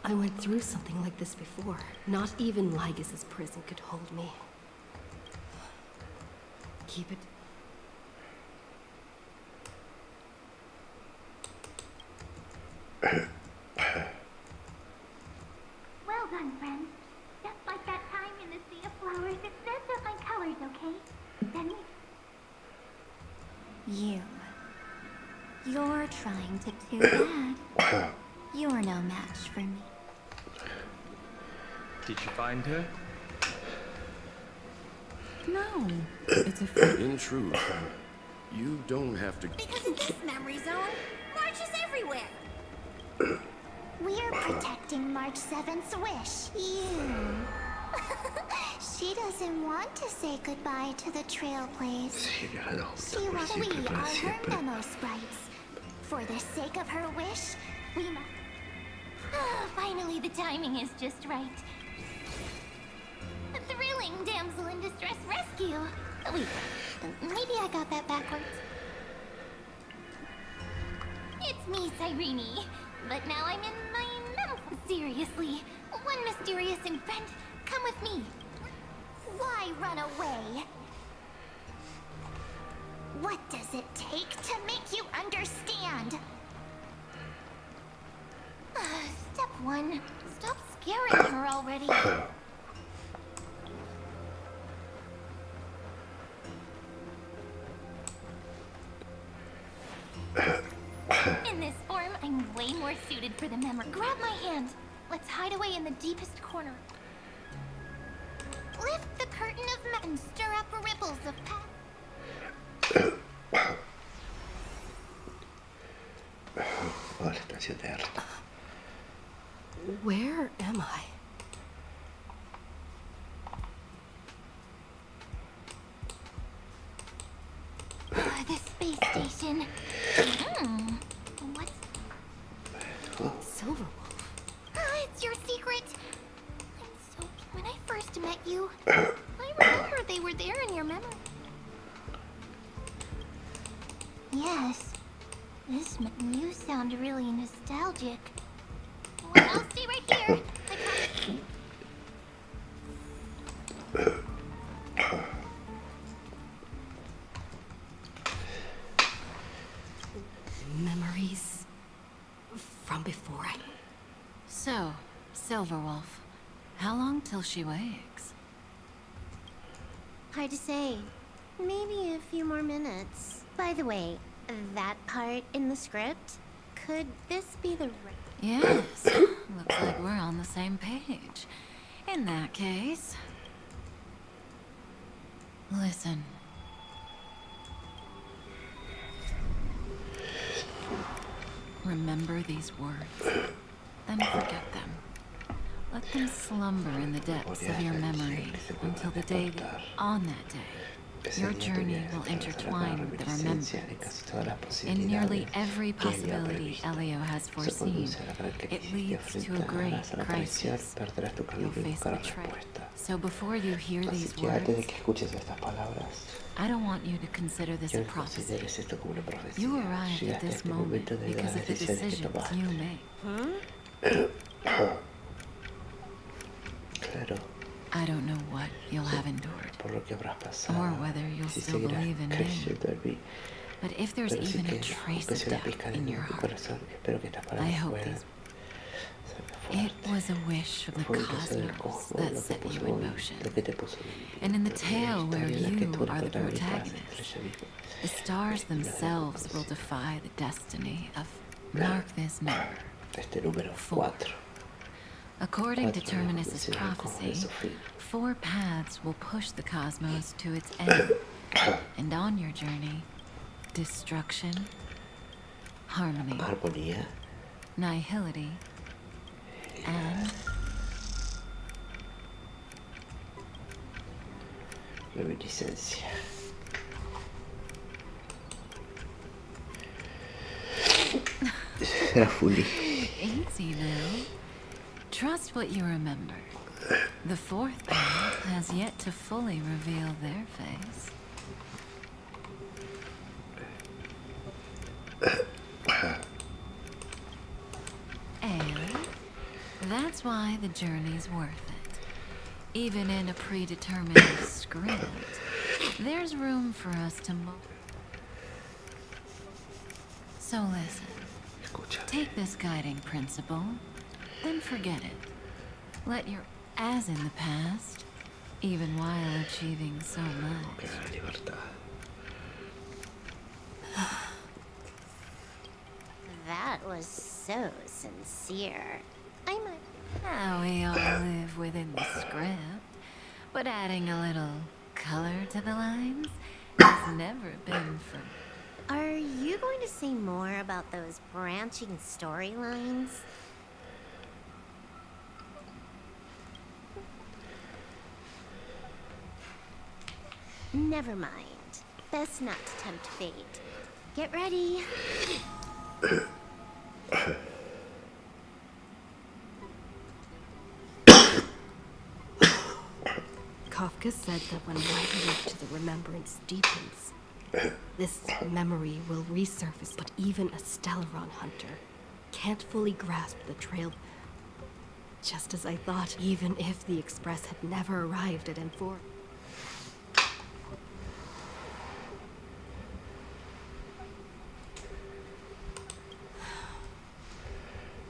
I went through something like this before. Not even Lygas's prison could hold me. Keep it. Well done, friend. Just like that time in the sea of flowers, it's best to find colors, okay? Then You're trying to do that. You're no match for me. Did you find her? No, it's a In truth, you don't have to. because in this memory zone, March is everywhere. We're protecting March 7th's wish. You. She doesn't want to say goodbye to the Trailblaze. She wants we are her memo sprites. For the sake of her wish, we must. Finally, the timing is just right. A thrilling damsel in distress rescue. Wait, maybe I got that backwards. It's me, Cyrene. But now I'm in my seriously, one mysterious and friend, come with me. Why run away? What does it take to make you understand? Step 1, stop scaring her already. In this form, I'm way more suited for the memory. Grab my hand. Let's hide away in the deepest corner. Lift the curtain of and stir up ripples of Where am I? The space station. What's... Silverwolf. It's your secret. I'm so... When I first met you, I remember they were there in your memory. Yes. You sound really nostalgic. Well, I'll stay right here. Memories from before I... So, Silverwolf, how long till she wakes? Hard to say. Maybe a few more minutes. By the way, that part in the script, could this be the... Yes, looks like we're on the same page. In that case... Listen. Remember these words, then forget them. Let them slumber in the depths of your memory until the day that, on that day, your journey will intertwine with the remembrance. In nearly every possibility Elio has foreseen, it leads to a great crisis. You'll face betrayal. So before you hear these words, I don't want you to consider this a prophecy. You arrived at this moment because of the decisions you made. I don't know what you'll have endured, or whether you'll still believe in me. But if there's even a trace of doubt in your heart, I hope this. It was a wish of the cosmos that set you in motion. And in the tale where you are the protagonist, the stars themselves will defy the destiny of, mark this number, 4. According to Terminus's prophecy, 4 paths will push the cosmos to its end. And on your journey, destruction, harmony, nihility, and luminiscencia. Era fully. Easy now. Trust what you remember. The 4th path has yet to fully reveal their face. And that's why the journey's worth it. Even in a predetermined script, there's room for us to move. So listen. Take this guiding principle, then forget it. Let your as in the past, even while achieving so much. That was so sincere. We all live within the script, but adding a little color to the lines has never been for. Are you going to say more about those branching storylines? Never mind. Best not to tempt fate. Get ready. Kafka said that when light to the remembrance deepens, this memory will resurface, but even a Stellaron hunter can't fully grasp the trail. Just as I thought, even if the Express had never arrived at Amphoreus.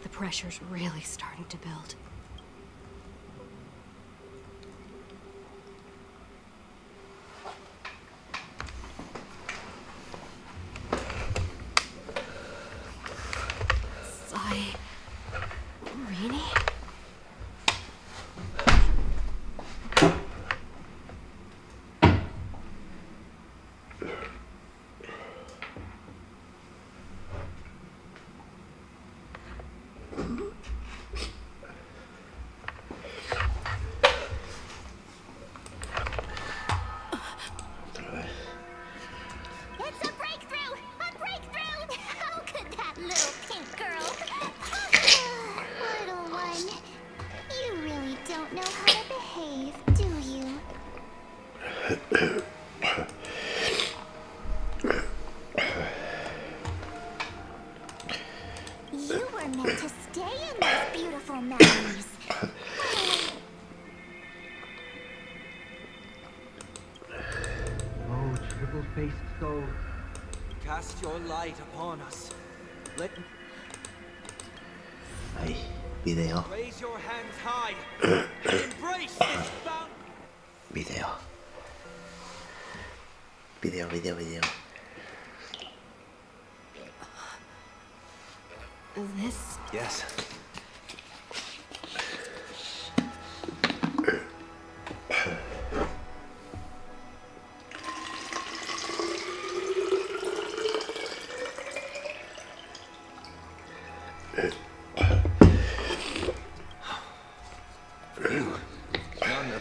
The pressure's really starting to build. Cast your light upon us. Let Ahí, video. raise your hands high and embrace this fountain. Video. Video. This? Yes.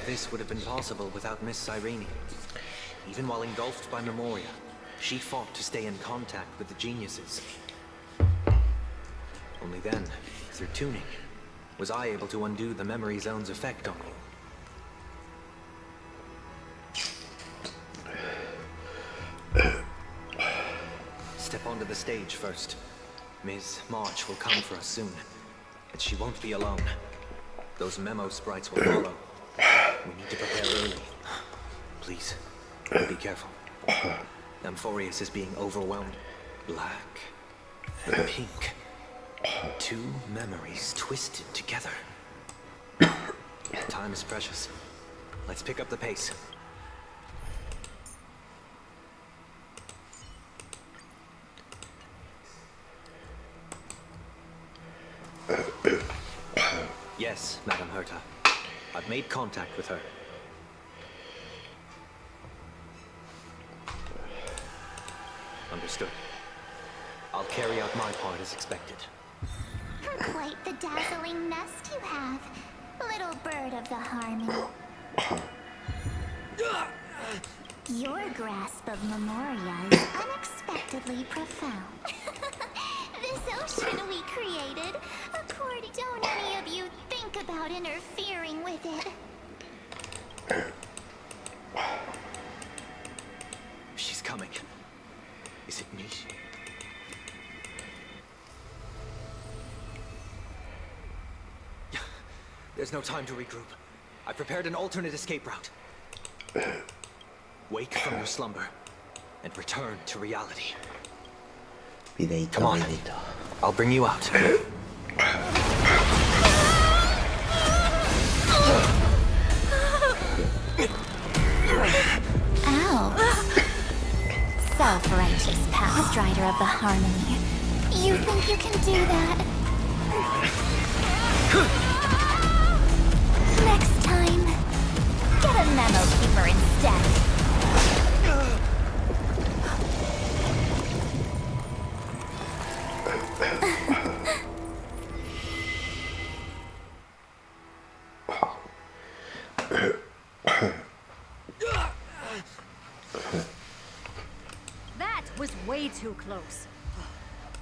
this would have been possible without Miss Cyrene. Even while engulfed by Memoria, she fought to stay in contact with the geniuses. Only then, through tuning, was I able to undo the memory zone's effect on you. Step onto the stage first. Ms. March will come for us soon, but she won't be alone. Those memo sprites will follow. We need to prepare early. Please, be careful. Amphoreus is being overwhelmed. Black and pink. Two memories twisted together. Time is precious. Let's pick up the pace. Yes, Madam Herta. I've made contact with her. Understood. I'll carry out my part as expected. Quite the dazzling nest you have, little bird of the harmony. Your grasp of Memoria is unexpectedly profound. This ocean we created, don't any of you think about interfering with it? She's coming. Is it me? There's no time to regroup. I prepared an alternate escape route. Wake from your slumber and return to reality. Come on, I'll bring you out. Ow. Self-righteous past rider of the harmony. You think you can do that? Next time, get a memo keeper instead. That was way too close.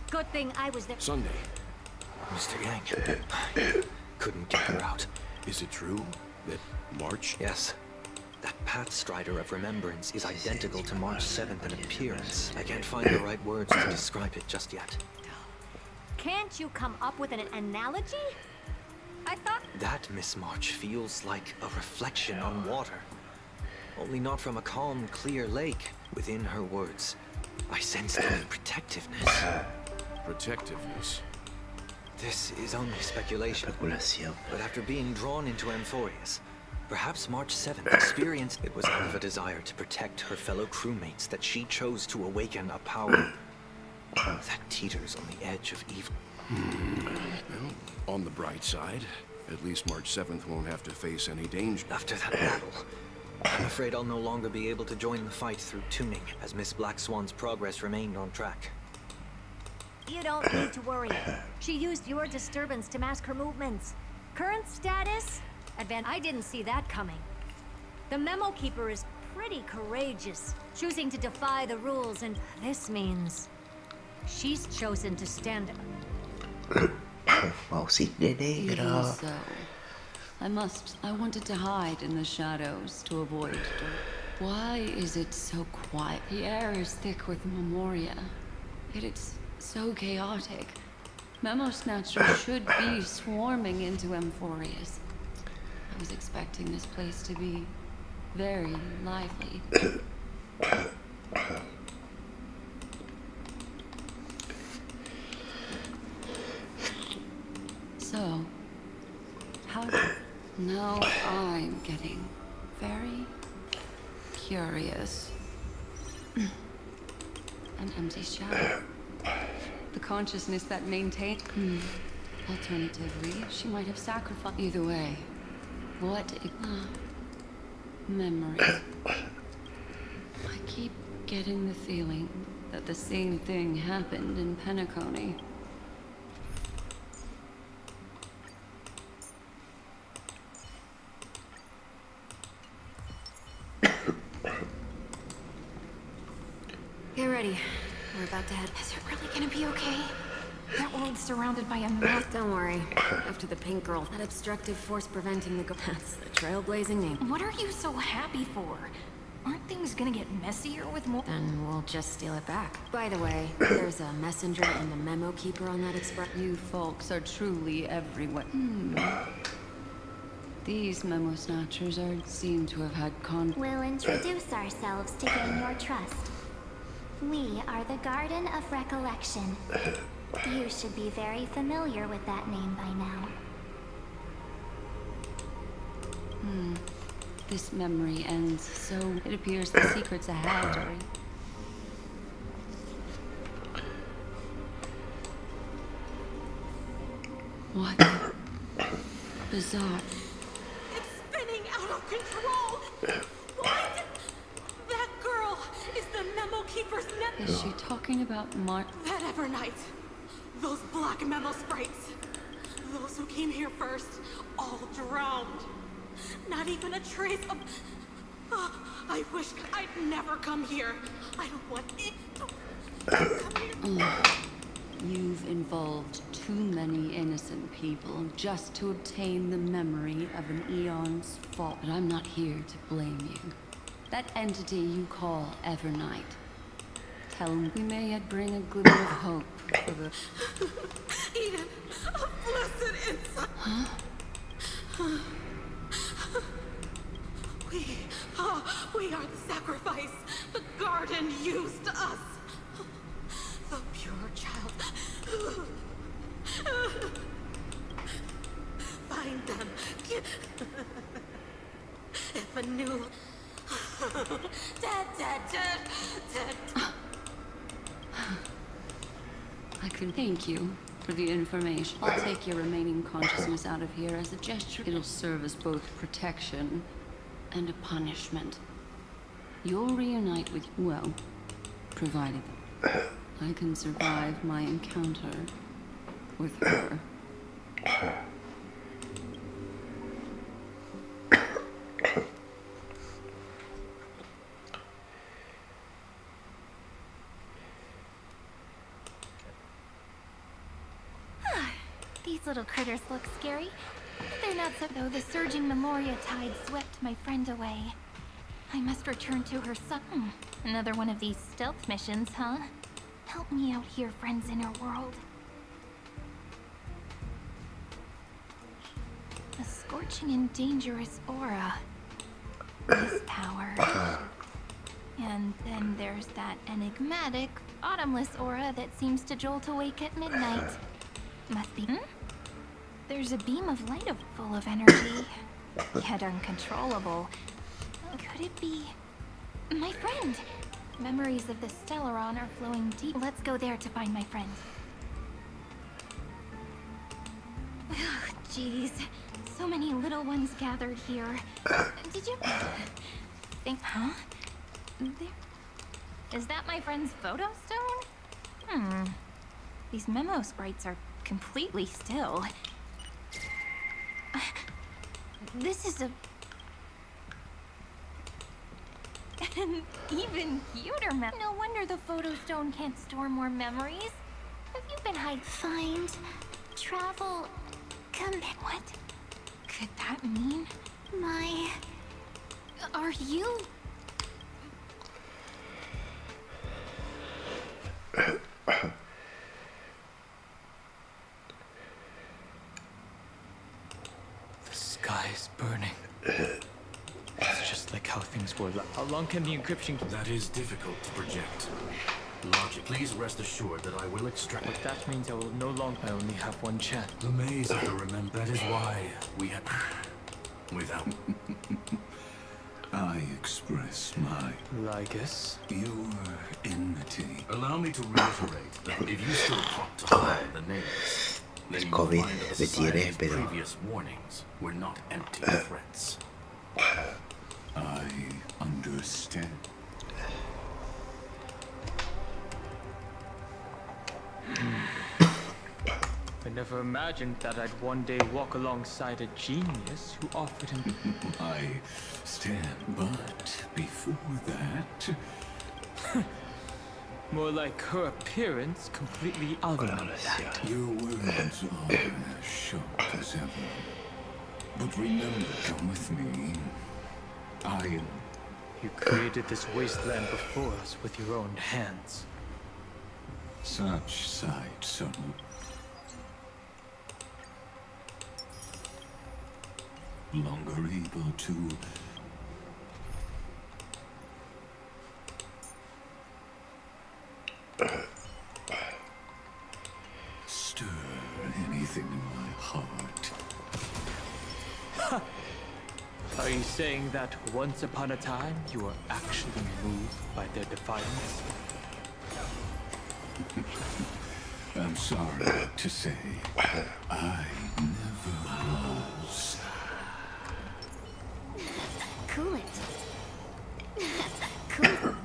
Good thing I was there. Sunday. Mr. Yang. Couldn't get her out. Is it true that March? Yes. That path strider of remembrance is identical to March 7th in appearance. I can't find the right words to describe it just yet. Can't you come up with an analogy? I thought... That Miss March feels like a reflection on water. Only not from a calm, clear lake. Within her words, I sensed only protectiveness. Protectiveness? This is only speculation. But after being drawn into Amphoreus, perhaps March 7th experienced it was out of a desire to protect her fellow crewmates that she chose to awaken a power that teeters on the edge of evil. Well, on the bright side, at least March 7th won't have to face any danger. After that battle, I'm afraid I'll no longer be able to join the fight through tuning, as Miss Black Swan's progress remained on track. You don't need to worry. She used your disturbance to mask her movements. Current status? I didn't see that coming. The memo keeper is pretty courageous, choosing to defy the rules, and this means she's chosen to stand Even so. I wanted to hide in the shadows to avoid dirt. Why is it so quiet? The air is thick with Memoria, yet it's so chaotic. Memo Snatchers should be swarming into Amphoreus. I was expecting this place to be very lively. So, how... Now I'm getting very curious. An empty shadow. The consciousness that maintained... Alternatively, she might have sacrificed... Either way, what memory. I keep getting the feeling that the same thing happened in Penacony. ready. We're about to head. Is it really gonna be okay? That world's surrounded by a mess. Don't worry. After the pink girl, that obstructive force preventing the that's the trailblazing name. What are you so happy for? Aren't things gonna get messier with more? Then we'll just steal it back. By the way, there's a messenger and the memo keeper on that express. You folks are truly everywhere. These memo snatchers seem to have had We'll introduce ourselves to gain your trust. We are the Garden of Recollection. You should be very familiar with that name by now. This memory ends, so it appears the secrets ahead are... What? Bizarre. It's spinning out of control! What? That girl is the memo keeper's Is she talking about That Evernight. Those black memo sprites. Those who came here first, all drowned. Not even a trace of... I wish I'd never come here. I don't want it to... You've involved too many innocent people just to obtain the memory of an eon's fault. But I'm not here to blame you. That entity you call Evernight. Tell him we may yet bring a glimmer of hope for the... Eden, a blessed insight. Huh? We are the sacrifice the garden used us. The pure child. Find them. If a new... Dead. I can thank you for the information. I'll take your remaining consciousness out of here as a gesture. It'll serve as both protection and a punishment. You'll reunite with, well, provided I can survive my encounter with her. These little critters look scary. They're not so though the surging Memoria tide swept my friend away. I must return to her son. Another one of these stealth missions, huh? Help me out here, friends in her world. A scorching and dangerous aura. This power. And then there's that enigmatic, autumnless aura that seems to jolt awake at midnight. Must be... There's a beam of light full of energy, yet uncontrollable. Could it be... my friend? Memories of the Stellaron are flowing deep. Let's go there to find my friend. Jeez, so many little ones gathered here. Did you think, huh? There... Is that my friend's photo stone? These memo sprites are completely still. This is a... an even cuter memo. No wonder the photo stone can't store more memories. Have you been Find... travel... What? Could that mean? Are you... The sky is burning. It's just like how things were. How long can the encryption... That is difficult to project. Logic. Please rest assured that I will extract... But that means I will no longer only have one chance. The maze of the remember. That is why we have... Without... I express my... Lygus? Your enmity. Allow me to reiterate that if you still plot to hide the names, then you will find that the society's previous warnings were not empty threats. I understand. I never imagined that I'd one day walk alongside a genius who offered him... I stand, but before that... More like her appearance completely augmented that. Your words are as sharp as ever. But remember, come with me. You created this wasteland before us with your own hands. Such sight, son. Longer able to stir anything in my heart. Are you saying that once upon a time you were actually moved by their defiance? I'm sorry to say, I never was. Cool it. Cool.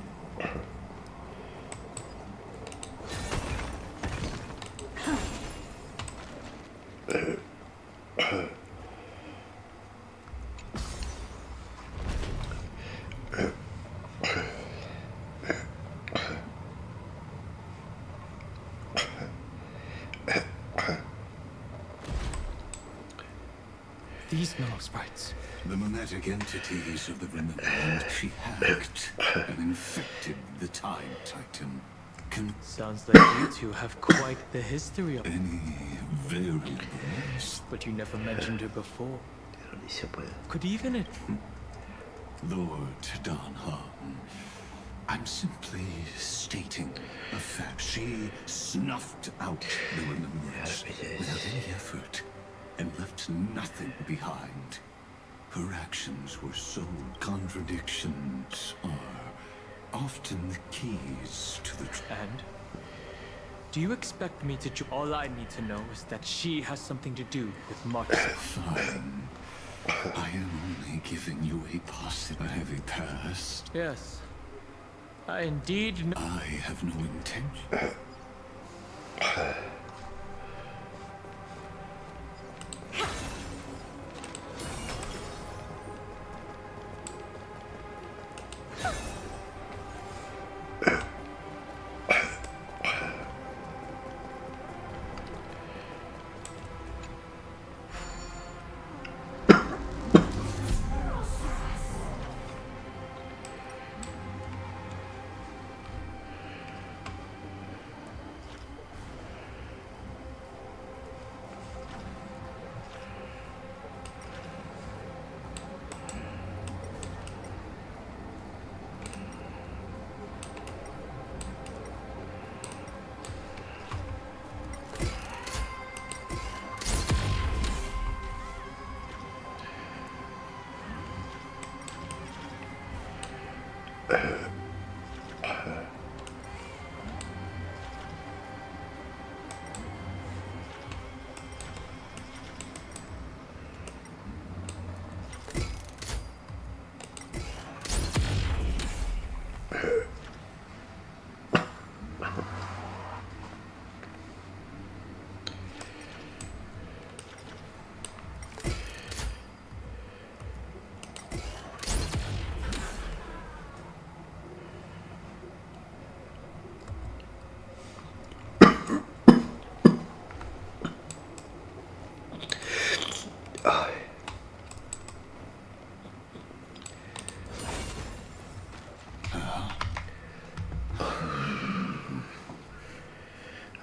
These memo sprites. The mimetic entities of the Remembrance she hacked and infected the Time Titan. Sounds like you two have quite the history of any variables. But you never mentioned her before. Could even it... Lord Don Hung, I'm simply stating a fact. She snuffed out the Remembrance without any effort and left nothing behind. Her actions were so contradictions are often the keys to the And? Do you expect me to all I need to know is that she has something to do with Mark's... Fine. I am only giving you a possible heavy past. Yes. I indeed know... I have no intention.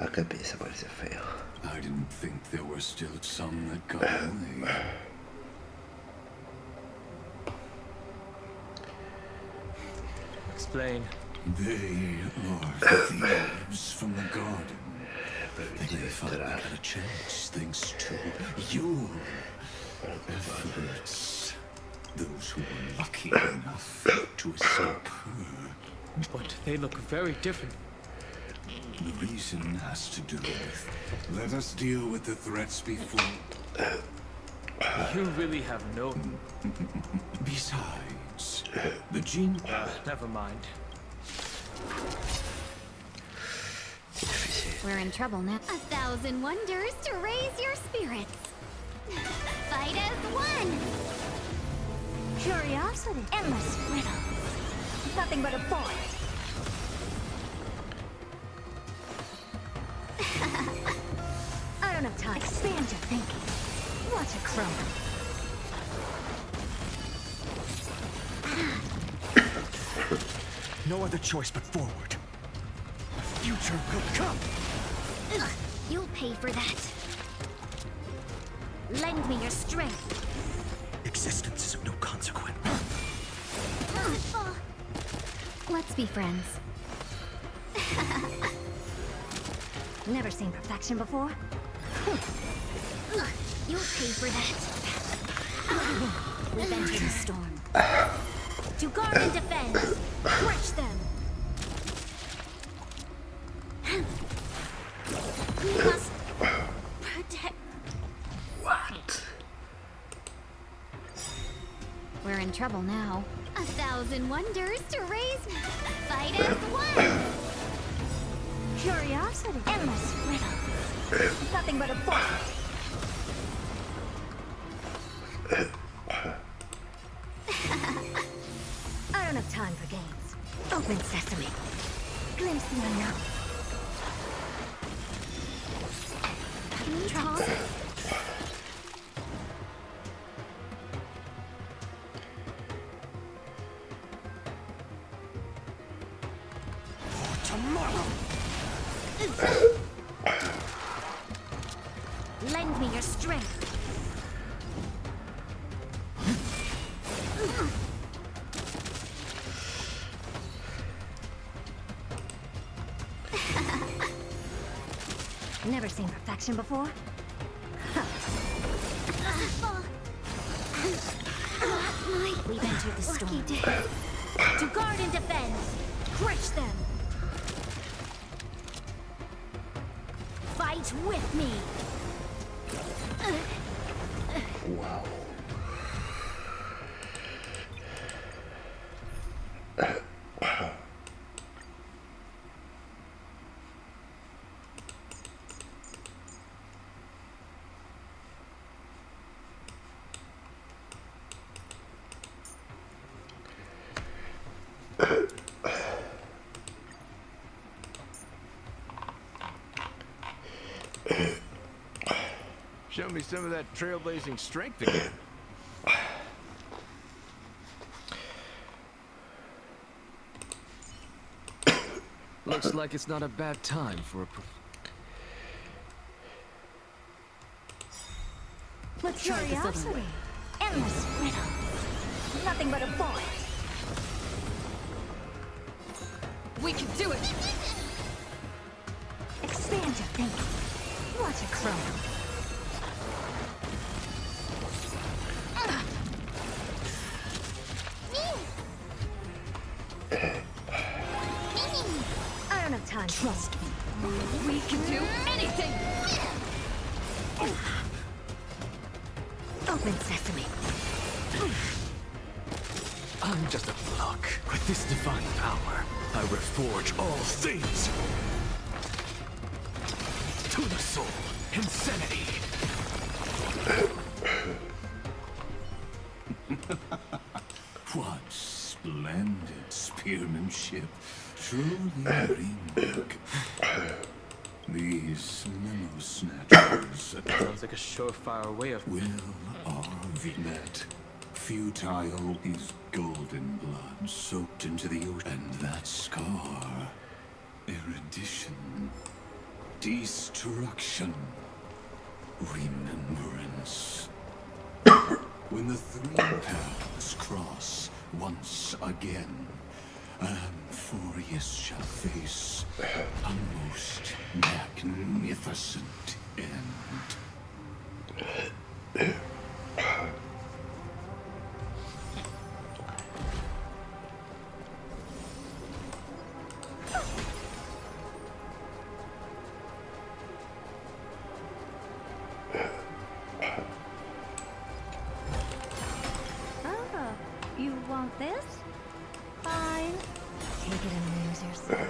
Acá empieza a parecer feo. I didn't think there were still some that got away. Explain. They are thieves from the garden. They finally got a chance thanks to your efforts. Those who were lucky enough to escape her. But they look very different. The reason has to do with... Let us deal with the threats before... You really have no... Besides, the gene... never mind. We're in trouble now. 1,000 wonders to raise your spirits. Fight as one. Curiosity. Endless riddles. Nothing but a thought. What a crumb. No other choice but forward. The future will come. Ugh, you'll pay for that. Lend me your strength. Existence is of no consequence. Let's be friends. Never seen perfection before? Ugh, you'll pay for that. We've entered the storm. To guard and defend. Crush them. We must protect. What? We're in trouble now. 1,000 wonders to raise. Fight as one. Curiosity. Endless riddle. Nothing but a fight. I don't have time for games. Open sesame. Glimpse the unknown. Can we talk? Tomorrow. Lend me your strength. Never seen perfection before? We've entered the storm. To guard and defend. Crush them. Fight with me. Wow. Show me some of that trailblazing strength again. Looks like it's not a bad time for a Let's try this other way. Endless riddle. Nothing but a fight. We can do it! Expand your thinking. What a crumb. I don't have time. Trust me. We can do anything! Open sesame. I'm just a block. With this divine power, I reforge all things. To the soul, insanity. What splendid spearmanship. Truly ring-work. These memo snatchers Sounds like a surefire way of... will argue that futile is golden blood soaked into the ocean. And that scar, erudition, destruction, remembrance. When the three paths cross once again, Amphoreus shall face a most magnificent end. Oh, you want this? Fine. Take it and amuse yourself.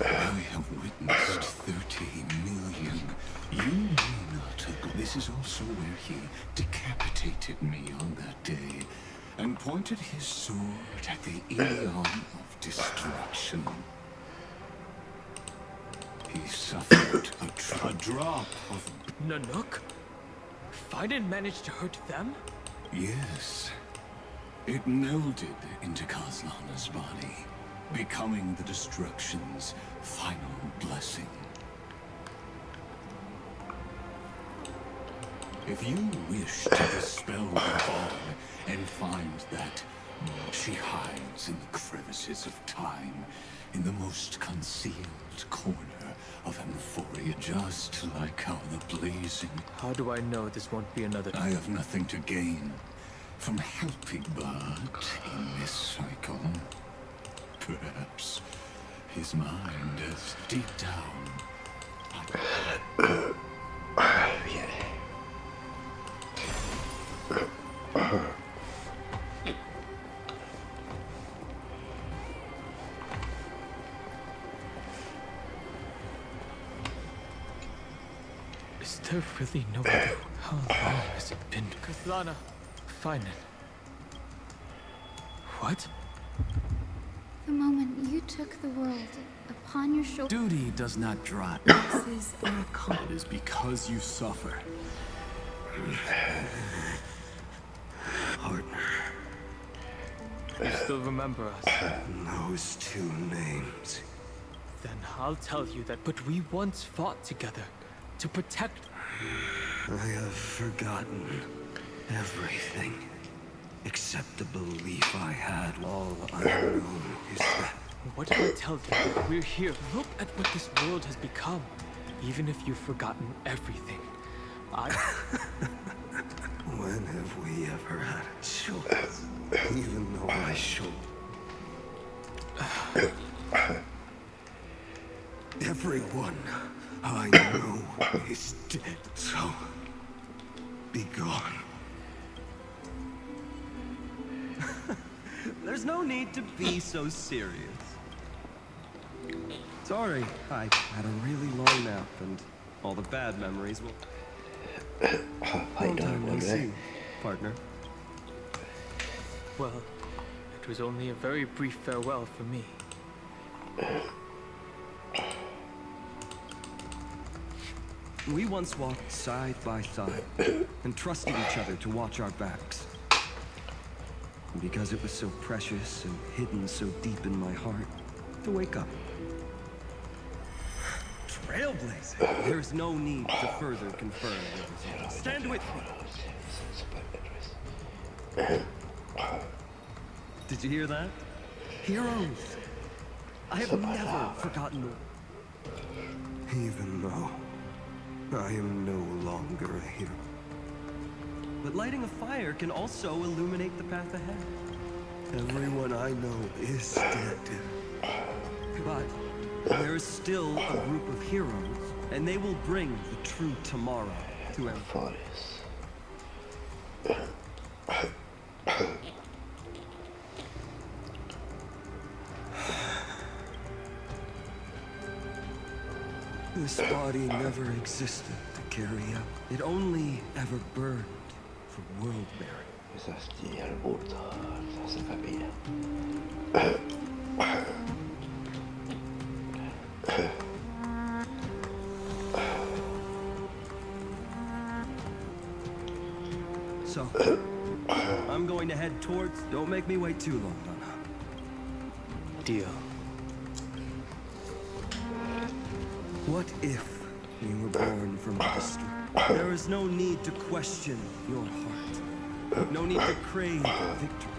I have witnessed 30 million. You may not agree. This is also where he decapitated me on that day and pointed his sword at the Eon of Destruction. He suffered a drop of... Nanook? Fiden managed to hurt them? Yes. It melded into Kaslana's body, becoming the Destruction's final blessing. If you wish to dispel the fog and find that she hides in the crevices of time, in the most concealed corner of Amphoreus, just like how the blazing... How do I know this won't be another... I have nothing to gain from helping, but in this cycle, perhaps his mind is deep down. Is there really no other? How long has it been? Kaslana, Finen. What? The moment you took the world upon your shoulders. Duty does not drive. This is our call. It is because you suffer. Partner. You still remember us? Those two names. Then I'll tell you that, but we once fought together to protect... I have forgotten everything. Except the belief I had. All I know is that... What if I tell you that we're here? Look at what this world has become. Even if you've forgotten everything, When have we ever had a choice? Even though I should. Everyone I know is dead, so be gone. There's no need to be so serious. Sorry, I had a really long nap and all the bad memories will... Long time no see, partner. Well, it was only a very brief farewell for me. We once walked side by side and trusted each other to watch our backs. And because it was so precious and hidden so deep in my heart, to wake up. Trailblazing! There's no need to further confirm your results. Stand with me! Did you hear that? Heroes! I have never forgotten them. Even though I am no longer a hero. But lighting a fire can also illuminate the path ahead. Everyone I know is dead. But there is still a group of heroes, and they will bring the true tomorrow to Amphoreus. This body never existed to carry out. It only ever burned for world merit. words. Don't make me wait too long, Donna. Deal. What if we were born from history? There is no need to question your heart. No need to crave victory.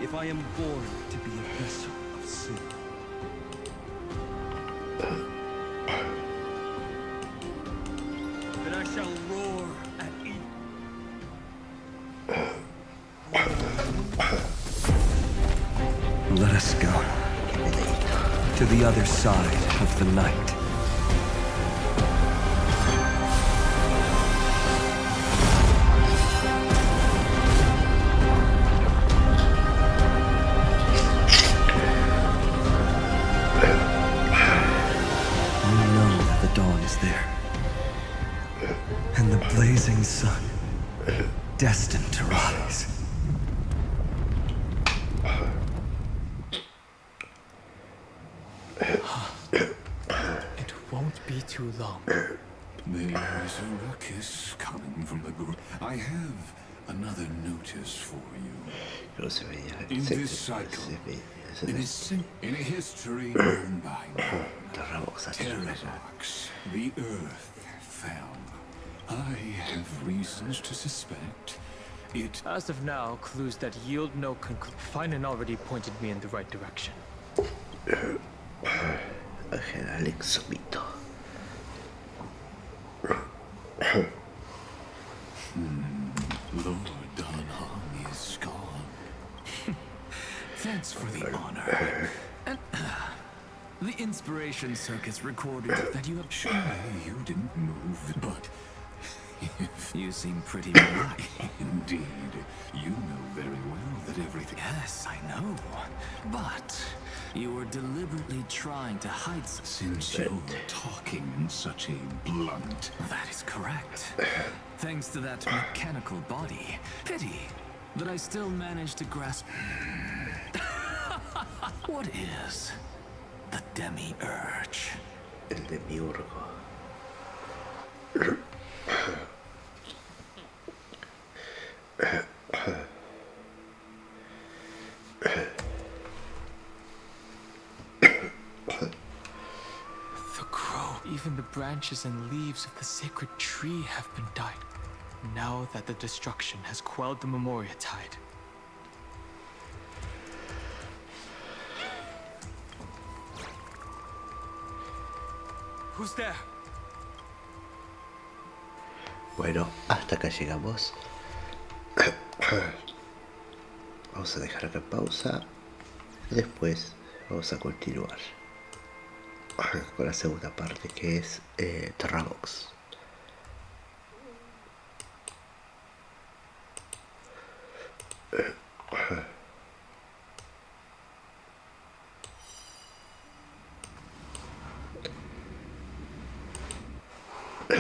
If I am born to be a vessel of sin, then I shall roar at evil. Let us go to the other side of the night. And the blazing sun, destined to rise. It won't be too long. There's a ruckus coming from the group. I have another notice for you. In this cycle, in a history known by none, Terravox, the Earth fell. I have reasons to suspect it. As of now, clues that yield no conclusion. Finan already pointed me in the right direction. Alex Subito. Lord Donhong is gone. Thanks for the honor. The Inspiration Circus recorded that you have... Surely you didn't move, but... You seem pretty relaxed. Indeed. You know very well that everything... Yes, I know. But you were deliberately trying to hide... Since you're talking in such a blunt... That is correct. Thanks to that mechanical body. Pity that I still managed to grasp... What is the demi-urge? El demiurgo. The crow. Even the branches and leaves of the sacred tree have been dyed. Now that the destruction has quelled the Memoria tide. Who's there? Bueno, hasta acá llegamos. Vamos a dejar acá pausa y después vamos a continuar con la segunda parte, que es Terravox.